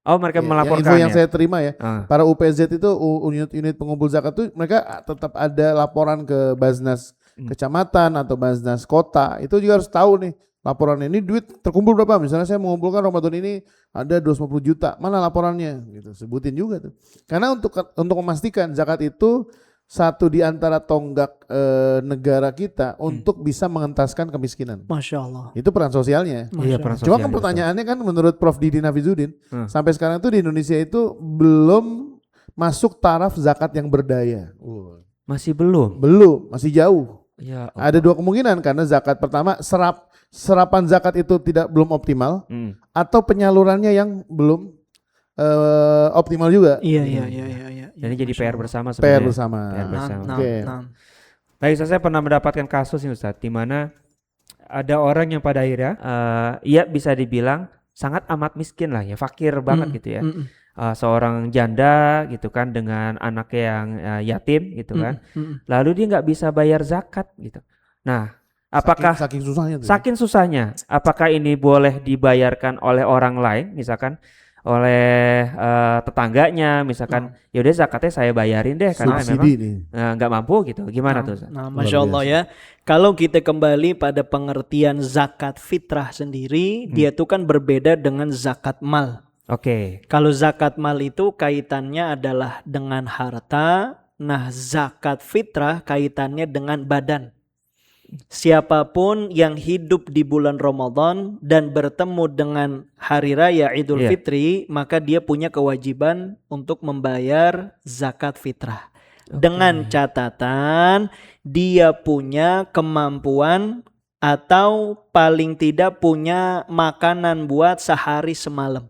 Oh, mereka Ya, melaporkan info yang ya. saya terima ya. Ah. Para UPZ itu unit pengumpul zakat tuh mereka tetap ada laporan ke Baznas kecamatan atau Baznas kota. Itu juga harus tahu nih laporannya ini duit terkumpul berapa. Misalnya saya mengumpulkan Ramadan ini ada 250 juta. Mana laporannya? Gitu. Sebutin juga tuh. Karena untuk memastikan zakat itu satu di antara tonggak negara kita untuk bisa mengentaskan kemiskinan. Masya Allah. Itu peran sosialnya. Iya, peran Cuma sosial, kan betul. pertanyaannya kan menurut Prof Didi Nafizuddin sampai sekarang tuh di Indonesia itu belum masuk taraf zakat yang berdaya. Masih belum. Belum, masih jauh. Ya. Ada dua kemungkinan karena zakat pertama serapan zakat itu belum optimal atau penyalurannya yang belum optimal juga. Iya. Dan ini jadi PR bersama PR sebenarnya. bersama. PR bersama. Oke. Baik, saya pernah mendapatkan kasus nih Ustadz, di mana ada orang yang pada akhirnya ia bisa dibilang sangat amat miskin lah ya, fakir banget gitu ya. Seorang janda gitu kan dengan anaknya yang yatim gitu kan. Lalu dia nggak bisa bayar zakat gitu. Nah, apakah saking susahnya tuh. saking susahnya, apakah ini boleh dibayarkan oleh orang lain misalkan oleh tetangganya, misalkan ya udah zakatnya saya bayarin deh karena Subsidi memang nih. nggak mampu gitu. Gimana tuh? Ustaz? Nah, Masya Allah ya. Kalau kita kembali pada pengertian zakat fitrah sendiri, dia itu kan berbeda dengan zakat mal. Oke. Kalau zakat mal itu kaitannya adalah dengan harta, nah zakat fitrah kaitannya dengan badan. Siapapun yang hidup di bulan Ramadan dan bertemu dengan hari raya Idul Iya. Fitri, maka dia punya kewajiban untuk membayar zakat fitrah. Dengan catatan dia punya kemampuan atau paling tidak punya makanan buat sehari semalam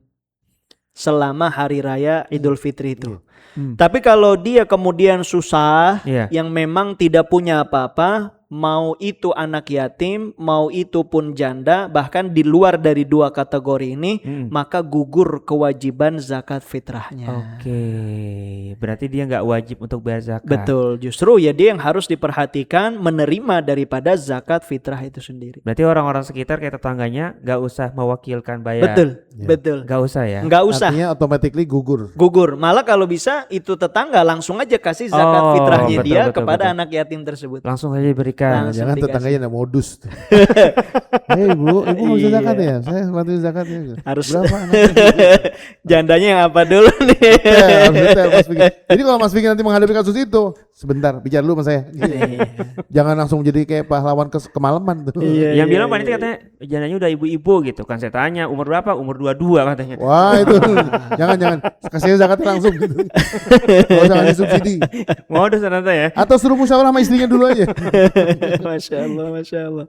selama hari raya Idul Fitri itu. Tapi kalau dia kemudian susah, Iya. yang memang tidak punya apa-apa, mau itu anak yatim, mau itu pun janda, bahkan di luar dari dua kategori ini, maka gugur kewajiban zakat fitrahnya. Oke. Berarti dia nggak wajib untuk bayar zakat. Betul, justru ya dia yang harus diperhatikan menerima daripada zakat fitrah itu sendiri. Berarti orang-orang sekitar kayak tetangganya nggak usah mewakilkan bayar. Betul, betul. Nggak usah ya. Nggak usah. Artinya automatically gugur. Gugur. Malah kalau bisa itu tetangga langsung aja kasih zakat Oh, fitrahnya betul, dia betul, kepada betul. anak yatim tersebut. Langsung aja diberikan. Langsung Jangan dikasih. tetangganya ada modus. Hei ibu mau bisa zakat ya? Saya bantuin zakatnya. Harus- Berapa anaknya? Jandanya yang apa dulu nih? Harus detail, Mas Vicky. Jadi kalau Mas Vicky nanti menghadapi kasus itu, sebentar bicara dulu sama saya. Jangan langsung jadi kayak pahlawan kemalaman tuh. Iya, Yang iya, bilang iya. panitia katanya jandanya udah ibu-ibu gitu kan. Saya tanya umur berapa? Umur 22 katanya. Wah itu jangan kasih zakatnya langsung gitu. Gak usah ngasih subsidi. Modus ternyata ya. Atau suruh musyawarah sama istrinya dulu aja. Masya Allah, Masya Allah.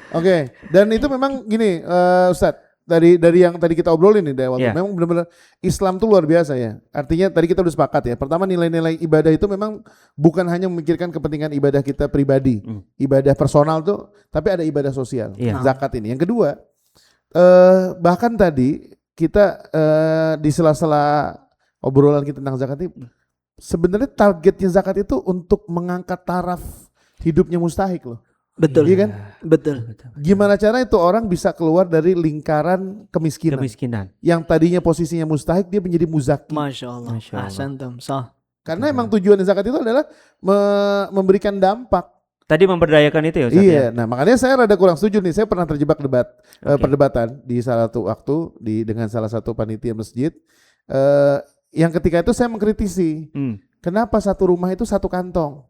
Oke, dan itu memang gini, Ustadz, dari yang tadi kita obrolin nih dari awal, Iya. memang benar-benar Islam tuh luar biasa ya. Artinya tadi kita udah sepakat ya. Pertama nilai-nilai ibadah itu memang bukan hanya memikirkan kepentingan ibadah kita pribadi, ibadah personal tuh, tapi ada ibadah sosial, Iya. zakat ini. Yang kedua, bahkan tadi kita di sela-sela obrolan kita tentang zakat ini, sebenarnya targetnya zakat itu untuk mengangkat taraf hidupnya mustahik loh. Betul. Iya kan? Betul. Gimana cara itu orang bisa keluar dari lingkaran kemiskinan? Kemiskinan. Yang tadinya posisinya mustahik dia menjadi muzaki. Masya Allah. Masya Allah. Ahsantum. Sah. Karena emang tujuan zakat itu adalah memberikan dampak. Tadi memberdayakan itu ya Ustaz Iya. ya? Nah makanya saya rada kurang setuju nih. Saya pernah terjebak Oke. perdebatan di salah satu waktu dengan salah satu panitia masjid. Yang ketika itu saya mengkritisi. Kenapa satu rumah itu satu kantong?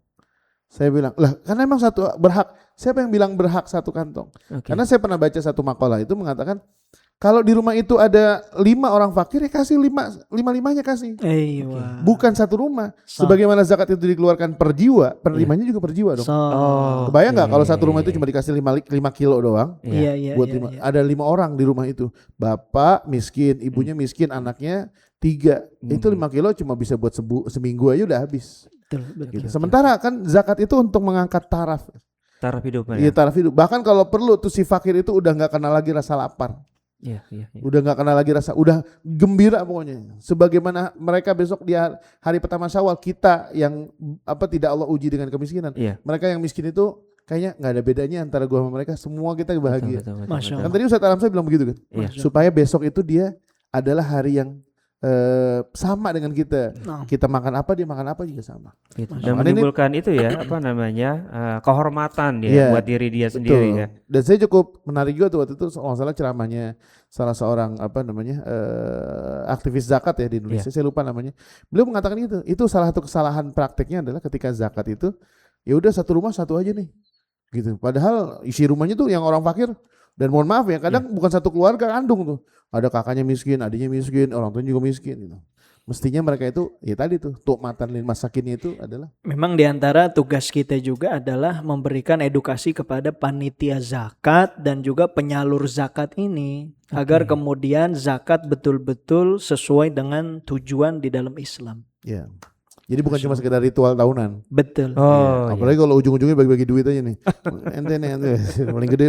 Saya bilang, lah karena emang satu berhak. Siapa yang bilang berhak satu kantong? Oke. Karena saya pernah baca satu makalah itu mengatakan kalau di rumah itu ada 5 orang fakir ya kasih 5-5-nya kasih. Eywa. Bukan satu rumah. Sah. Sebagaimana zakat itu dikeluarkan per jiwa, penerimanya juga per jiwa dong. Sah. Oh, Kebayang nggak oke. kalau satu rumah itu cuma dikasih 5 kilo doang? Iya, iya, Buat iya, iya. ada 5 orang di rumah itu. Bapak miskin, ibunya miskin, anaknya 3. Itu 5 kilo cuma bisa buat seminggu aja udah habis. Betul, betul. Gitu. Sementara kan zakat itu untuk mengangkat taraf. Taraf hidupnya. Iya taraf hidup. Bahkan kalau perlu tuh si fakir itu udah nggak kenal lagi rasa lapar. Iya, iya, iya. Udah nggak kenal lagi rasa, udah gembira pokoknya. Sebagaimana mereka besok di hari pertama Syawal, kita yang tidak Allah uji dengan kemiskinan. Iya. Mereka yang miskin itu kayaknya nggak ada bedanya antara gua sama mereka. Semua kita bahagia. Betul, betul, Masya betul. Kan tadi Ustaz Alamsyah bilang begitu kan. Iya. Supaya besok itu dia adalah hari yang sama dengan kita. Nah. Kita makan apa dia makan apa juga sama. Gitu. Masya Dan Allah. menimbulkan itu ya apa namanya kehormatan ya Iya, buat diri dia sendiri ya. Dan saya cukup menarik juga tuh waktu itu kalau nggak salah ceramahnya salah seorang aktivis zakat ya di Indonesia. Iya. Saya lupa namanya. Beliau mengatakan itu. Itu salah satu kesalahan prakteknya adalah ketika zakat itu ya udah satu rumah satu aja nih. Gitu. Padahal isi rumahnya tuh yang orang fakir dan mohon maaf ya kadang bukan satu keluarga kandung tuh. Ada kakaknya miskin, adiknya miskin, orang tuanya juga miskin gitu. Mestinya mereka itu ya tadi tuh tu'matan lil masakinnya itu adalah Memang diantara tugas kita juga adalah memberikan edukasi kepada panitia zakat dan juga penyalur zakat ini agar kemudian zakat betul-betul sesuai dengan tujuan di dalam Islam. ya. Jadi bukan cuma sekedar ritual tahunan. Betul. Oh, Ya, apalagi kalau ujung-ujungnya bagi-bagi duit aja nih. ente paling gede.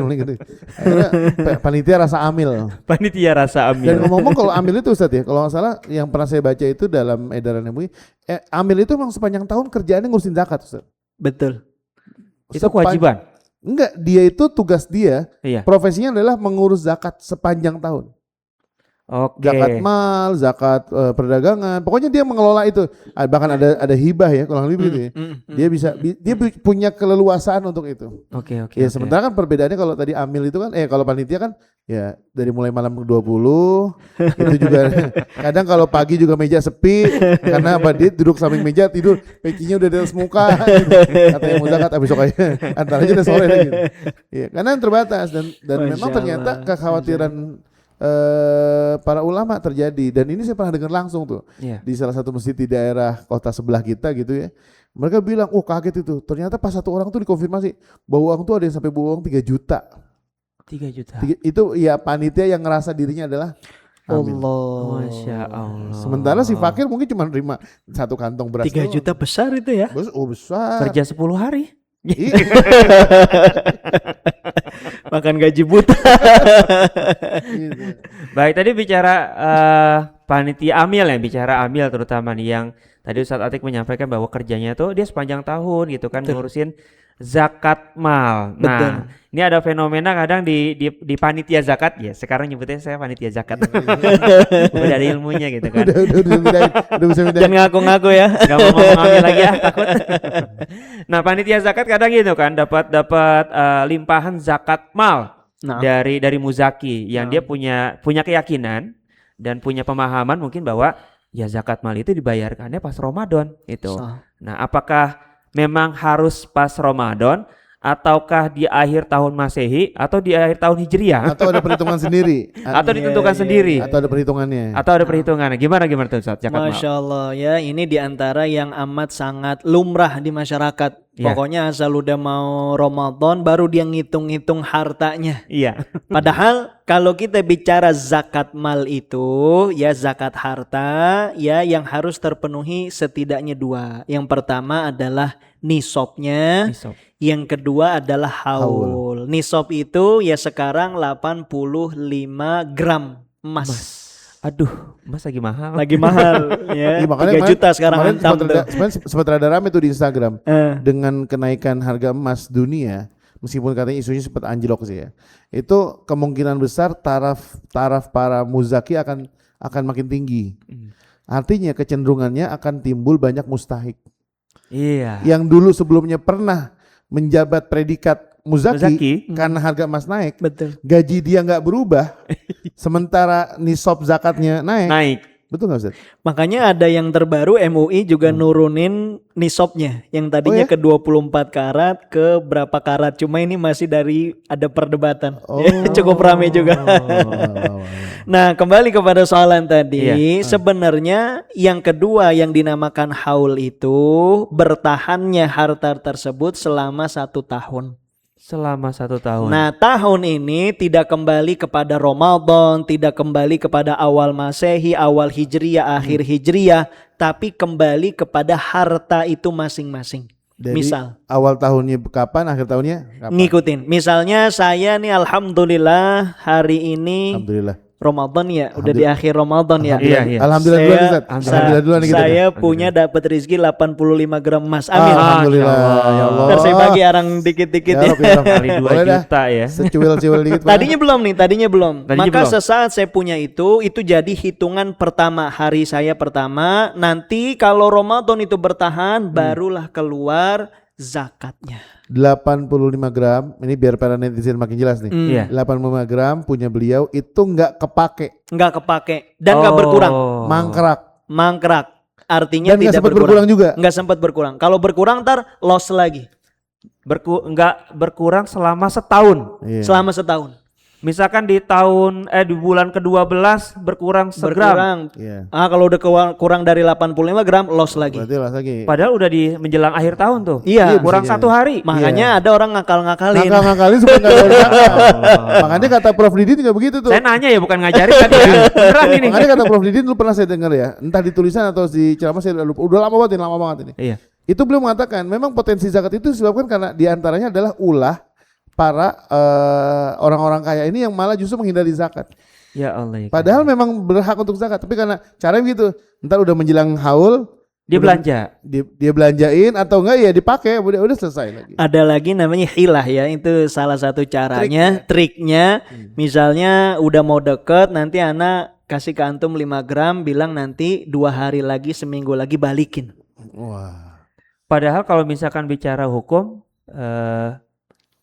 Akhirnya panitia rasa amil. panitia rasa Dan amil. ngomong kalau amil itu Ustaz ya, kalau nggak salah yang pernah saya baca itu dalam edaran MUI, amil itu memang sepanjang tahun kerjaannya ngurusin zakat Ustaz. Betul. Itu kewajiban. Enggak, dia itu tugas dia, Iya. profesinya adalah mengurus zakat sepanjang tahun. Oke. Zakat mal, zakat perdagangan. Pokoknya dia mengelola itu. Bahkan ada hibah ya, kurang lebih gitu ya. Dia dia punya keleluasaan untuk itu. Oke. Ya sementara kan perbedaannya kalau tadi amil itu kan kalau panitia kan ya dari mulai malam ke 20 itu juga kadang kalau pagi juga meja sepi karena apa, dia duduk samping meja tidur, pecinya udah di atas muka gitu. Katanya mau zakat besok aja antar aja udah sore lagi gitu. Ya, karena terbatas dan Masya memang ternyata Allah. kekhawatiran para ulama terjadi, dan ini saya pernah dengar langsung tuh di salah satu masjid di daerah kota sebelah kita gitu ya. Mereka bilang, kaget itu. Ternyata pas satu orang tuh dikonfirmasi bahwa uang tuh ada yang sampai bawa uang 3 juta. 3 juta. Itu ya panitia yang ngerasa dirinya adalah amil. Allah. Masya Allah. Sementara si fakir mungkin cuma terima 1 kantong beras. 3 juta besar itu ya. Besar. Kerja 10 hari. Iya. Makan gaji buta. Gitu. Baik, tadi bicara panitia amil ya, bicara amil terutama nih yang tadi Ustadz Atik menyampaikan bahwa kerjanya tuh dia sepanjang tahun gitu kan, ngurusin zakat mal. Nah, ini ada fenomena kadang di panitia zakat ya. Sekarang nyebutnya saya panitia zakat. Udah ada ilmunya gitu kan. Udah bisa bedain. Jangan ngaku-ngaku ya. Gak mau ngambil lagi takut. Nah, panitia zakat kadang gitu kan dapat limpahan zakat mal dari muzaki yang dia punya keyakinan dan punya pemahaman mungkin bahwa ya zakat mal itu dibayarkannya pas Ramadan itu. Nah, apakah memang harus pas Ramadan ataukah di akhir tahun Masehi atau di akhir tahun Hijriah? Atau ada perhitungan sendiri? Atau ditentukan sendiri? Atau ada perhitungannya? Atau ada perhitungannya? Gimana tuh Ustaz zakat mal? Masya Allah ya, ini diantara yang amat sangat lumrah di masyarakat. Pokoknya asal udah mau Ramadan baru dia ngitung-ngitung hartanya. Iya. Padahal kalau kita bicara zakat mal itu ya zakat harta ya yang harus terpenuhi setidaknya 2. Yang pertama adalah nisabnya. Yang kedua adalah haul. Nisab itu ya sekarang 85 gram emas. Aduh, emas lagi mahal. Lagi mahal ya. 3 juta sekarang hantam tuh. Sempat rada rame tuh di Instagram dengan kenaikan harga emas dunia, meskipun katanya isunya sempat anjlok sih ya. Itu kemungkinan besar taraf para muzaki akan makin tinggi. Artinya kecenderungannya akan timbul banyak mustahik. Iya. Yang dulu sebelumnya pernah menjabat predikat muzaki karena harga emas naik. Betul. Gaji dia nggak berubah, sementara nisab zakatnya naik. Betul nggak Ustaz? Makanya ada yang terbaru MUI juga nurunin nisabnya yang tadinya ke 24 karat ke berapa karat. Cuma ini masih ada perdebatan. Cukup ramai juga. Nah, kembali kepada soalan tadi, sebenarnya yang kedua yang dinamakan haul itu bertahannya harta tersebut selama 1 tahun. Selama 1 tahun. Nah, tahun ini tidak kembali kepada Ramadan, tidak kembali kepada awal Masehi, awal Hijriah, akhir Hijriah, tapi kembali kepada harta itu masing-masing. Dari misal awal tahunnya kapan, akhir tahunnya kapan? Ngikutin. Misalnya saya nih alhamdulillah hari ini Alhamdulillah. Ramadan ya, udah di akhir Ramadan ya. Iya. Alhamdulillah duluan Ustaz. Alhamdulillah duluan kita. Saya punya dapat rezeki 85 gram emas. Amin. Alhamdulillah. Ya Allah. Ntar saya bagi arang dikit-dikit ya. Kali 2 juta ya. Secuil-cuil dikit. Tadinya belum. Maka sesaat saya punya itu jadi hitungan pertama, hari saya pertama. Nanti kalau Ramadan itu bertahan, barulah keluar zakatnya. 85 gram, ini biar para netizen makin jelas nih. Iya. 85 gram punya beliau itu nggak kepake. Nggak kepake dan nggak berkurang. Mangkrak. Artinya dan tidak sempat berkurang juga. Nggak sempat berkurang. Kalau berkurang ntar loss lagi. Nggak berkurang selama setahun. Iya. Selama setahun. Misalkan di bulan ke-12 berkurang segram. Iya. Kalau udah kurang dari 85 gram loss lagi. Berarti loss lagi. Padahal udah menjelang akhir tahun tuh. Iya. Kurang 1 hari. Makanya ada orang ngakal-ngakalin. Ngakal-ngakalin supaya nggak ada zakat. Makanya kata Prof Didin juga begitu tuh. Saya nanya ya, bukan ngajarin tadi ya. Beneran ini. Makanya kata Prof Didin dulu pernah saya dengar ya, entah di tulisan atau di ceramah saya lupa. Udah lama banget ini. Iya. Itu beliau mengatakan memang potensi zakat itu disebabkan karena diantaranya adalah ulah para orang-orang kaya ini yang malah justru menghindari zakat. Ya Allah. Ya Padahal memang berhak untuk zakat, tapi karena caranya begitu. Ntar udah menjelang haul, dia belanja. Dia belanjain atau enggak ya dipakai, udah selesai lagi. Ada lagi namanya hilah ya, itu salah satu caranya, triknya. Misalnya udah mau deket, nanti anak kasih ke antum 5 gram, bilang nanti 2 hari lagi, seminggu lagi balikin. Wah. Padahal kalau misalkan bicara hukum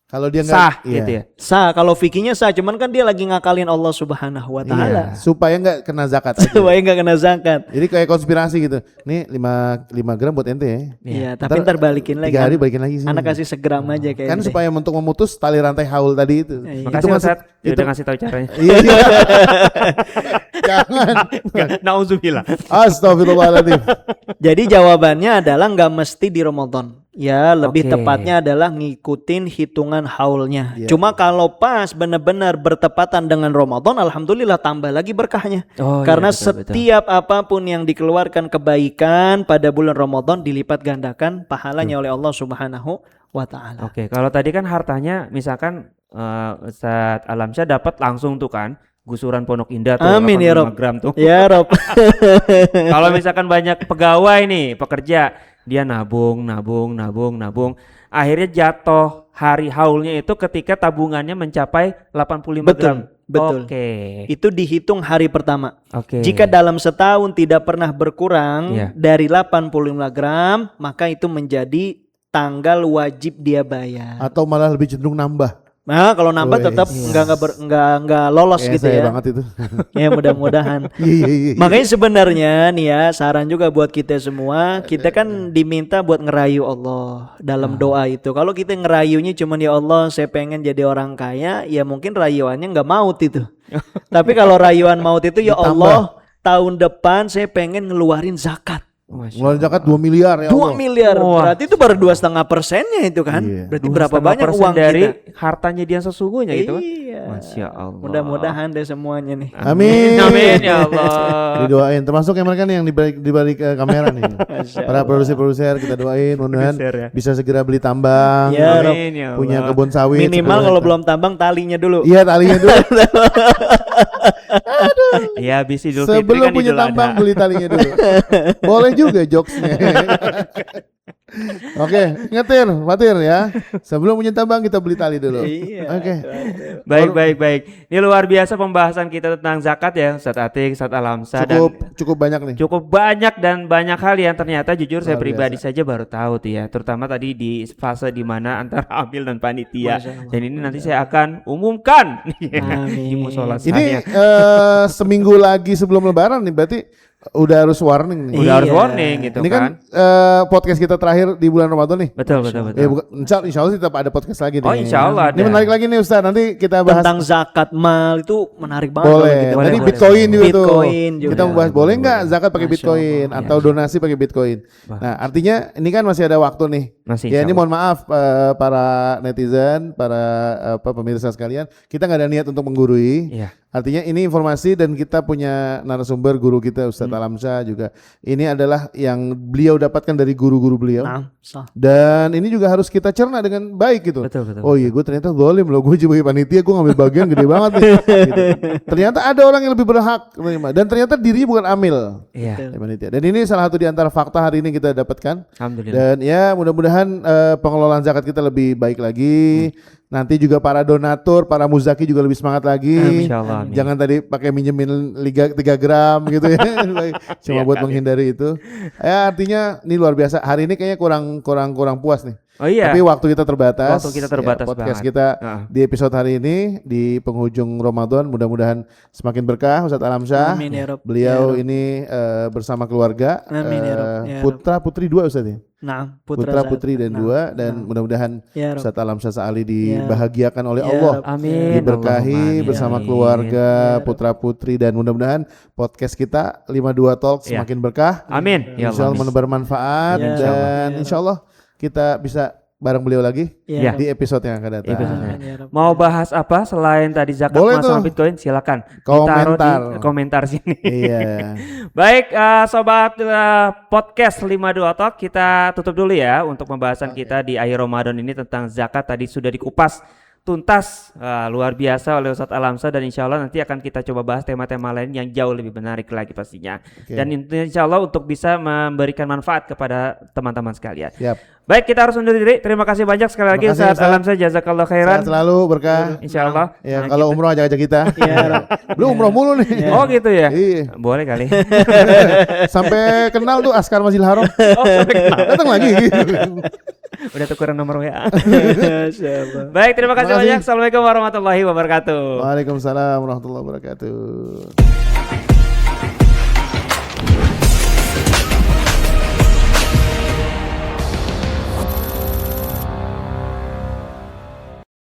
Kalau dia sah nggak, iya. gitu ya. Sah, kalau fikihnya sah, cuman kan dia lagi ngakalin Allah Subhanahu wa taala. Iya, supaya nggak kena zakat aja. Supaya nggak kena zakat. Jadi kayak konspirasi gitu. Nih 5 gram buat ente ya. Iya, tapi ntar balikin lagi. 3 hari balikin lagi sih. Anak kasih segram aja kayak Kan ente. supaya untuk memutus tali rantai haul tadi itu. Iya. Makasih maksud- Ustaz, udah ngasih tahu caranya. Iya, iya. Jangan. Nauzubillah. Astagfirullahaladzim. Jadi jawabannya adalah nggak mesti di Ramadan. Ya, lebih Oke. tepatnya adalah ngikutin hitungan haulnya. Iya. Cuma kalau pas benar-benar bertepatan dengan Ramadan, alhamdulillah tambah lagi berkahnya. Oh, iya, Karena betul, betul. setiap apapun yang dikeluarkan kebaikan pada bulan Ramadan dilipat gandakan pahalanya oleh Allah Subhanahu wa taala. Oke, kalau tadi kan hartanya misalkan Ustaz Alamsyah dapat langsung tuh kan gusuran Pondok Indah tuh Amin, ya 85 Rob. gram tuh. Ya Rob. Kalau misalkan banyak pegawai nih, pekerja, dia nabung. Akhirnya jatuh hari haulnya itu ketika tabungannya mencapai 85 Betul, gram. betul. Oke. Itu dihitung hari pertama. Oke. Jika dalam setahun tidak pernah berkurang Iya. dari 85 gram, maka itu menjadi tanggal wajib dia bayar. Atau malah lebih cenderung nambah. Nah, kalau nambah Wes. tetap nggak lolos Kayak gitu saya ya. banget itu. Ya mudah-mudahan. Iya. Makanya sebenarnya nih ya, saran juga buat kita semua, kita kan diminta buat ngerayu Allah dalam doa itu. Kalau kita ngerayunya cuman ya Allah, saya pengen jadi orang kaya, ya mungkin rayuannya nggak maut itu. Tapi kalau rayuan maut itu ya Ditambah. Allah, tahun depan saya pengen ngeluarin zakat. Masya Ngeluarin zakat 2 Allah. miliar ya 2 Allah. miliar, Wah. berarti itu baru 2,5%-nya itu kan. Iya. Berarti berapa banyak 2,5% uang dari kita? hartanya dia sesungguhnya gitu kan. Iya. Masya Allah. Mudah-mudahan deh semuanya nih. Amin. Amin ya Allah. Didoain, termasuk yang mereka nih yang di balik kamera nih. Masya Para produser kita doain mudah-mudahan Produser ya. bisa segera beli tambang, Ya, Rob. Amin ya Allah. punya kebun sawit. Minimal segera. kalau belum tambang talinya dulu. Iya, talinya dulu. Ya habis Idul Fitri Sebelum kan punya Idul tambang Adha. beli talinya dulu. Boleh juga jokesnya. Oke, ngetir, Fatir ya. Sebelum punya tambang kita beli tali dulu. Iya. Oke. Baik. Ini luar biasa pembahasan kita tentang zakat ya, Ustaz Atik, Ustaz Alamsyah, dan Cukup banyak nih. cukup banyak dan banyak hal yang ternyata jujur saya Luar pribadi biasa. saja baru tahu tuh ya, terutama tadi di fase di mana antara amil dan panitia. Masya Allah. Dan ini nanti saya akan umumkan di Amin. musola Ini saya. seminggu lagi sebelum lebaran nih, berarti udah harus warning nih. Udah harus Iya. warning gitu Ini kan kan. podcast kita terakhir di bulan Ramadan nih. Betul. Insya Allah tetap ada podcast lagi nih. Oh, insya Allah Ini ada. menarik lagi nih Ustaz, nanti kita bahas. Tentang zakat mal itu menarik banget. Boleh. kalau kita Boleh, Tadi bahas. Bitcoin juga tuh. Bitcoin juga. Kita membahas boleh nggak zakat pakai Masya Bitcoin Allah. atau donasi pakai Bitcoin. Nah, artinya ini kan masih ada waktu nih. Masih. Ya ini insya mohon maaf para netizen, para pemirsa sekalian, kita nggak ada niat untuk menggurui. Iya. Artinya ini informasi dan kita punya narasumber guru kita Ustadz Alamsyah juga. Ini adalah yang beliau dapatkan dari guru-guru beliau. Nah, sah. Dan ini juga harus kita cerna dengan baik gitu. Betul. Oh iya, gue ternyata zalim loh, gue sebagai panitia gue ngambil bagian gede banget nih. Gitu. Ternyata ada orang yang lebih berhak menerima dan ternyata dirinya bukan amil. Iya. Ya, panitia. Dan ini salah satu di antara fakta hari ini kita dapatkan. Alhamdulillah. Dan ya mudah-mudahan pengelolaan zakat kita lebih baik lagi. Nanti juga para donatur, para muzaki juga lebih semangat lagi. Insyaallah, amin. Jangan tadi pakai minjemin 3 gram gitu ya. Cuma Iya buat kali. menghindari itu. Ya artinya ini luar biasa. Hari ini kayaknya kurang puas nih. Oh iya. Tapi waktu kita terbatas. Waktu kita terbatas ya, podcast banget. kita Heeh. di episode hari ini di penghujung Ramadan mudah-mudahan semakin berkah Ustadz Alamsyah. Amin ya Rob. Beliau Ya, Rob. ini bersama keluarga, Amin ya Rob. Ya, putra putri 2 Ustadz ya. Nah, Putra putri dan 2 dan Nah. mudah-mudahan Ya Rob. Ustadz Alamsyah Sa'ali Ya. dibahagiakan oleh Ya, Allah. Rob. Amin. Diberkahi Allahumma amin. bersama Amin. keluarga, Ya, Rob. putra putri dan mudah-mudahan podcast kita 52 Talk Ya. semakin berkah. Amin. Ya Insya Allah Allah. menebar manfaat Ya, dan ya, insya Allah kita bisa bareng beliau lagi Ya, Ya. di episode yang akan datang. Episode. Amin ya Rob. Mau bahas apa selain tadi zakat Boleh emas tuh. sama Bitcoin? Silakan. Komentar. Ditaruh di komentar sini. Iya. Baik, sobat podcast 52 Talk, kita tutup dulu ya untuk pembahasan kita di akhir Ramadan ini tentang zakat. Tadi sudah dikupas tuntas, luar biasa oleh Ustadz Alamsa, dan insya Allah nanti akan kita coba bahas tema-tema lain yang jauh lebih menarik lagi pastinya. Oke. Dan insya Allah untuk bisa memberikan manfaat kepada teman-teman sekalian. Siap. Baik, kita harus undur diri. Terima kasih banyak sekali lagi Terima kasih, Ustadz Ustadz. Alamsa, jazakallah khairan. Sehat selalu, berkah. Insya Allah. Ya, Nah, kalau kita- umroh ajak-ajak kita. Ya, Lu umroh mulu nih. Oh gitu ya. Iya. Boleh kali. Sampai kenal tuh Askar Masjidil Haram. Oh, sampai kenal. Datang lagi gitu. Udah tukeran nomor WA. Masya Allah. Baik, terima kasih Terima kasih. banyak. Assalamualaikum warahmatullahi wabarakatuh. Waalaikumsalam warahmatullahi wabarakatuh.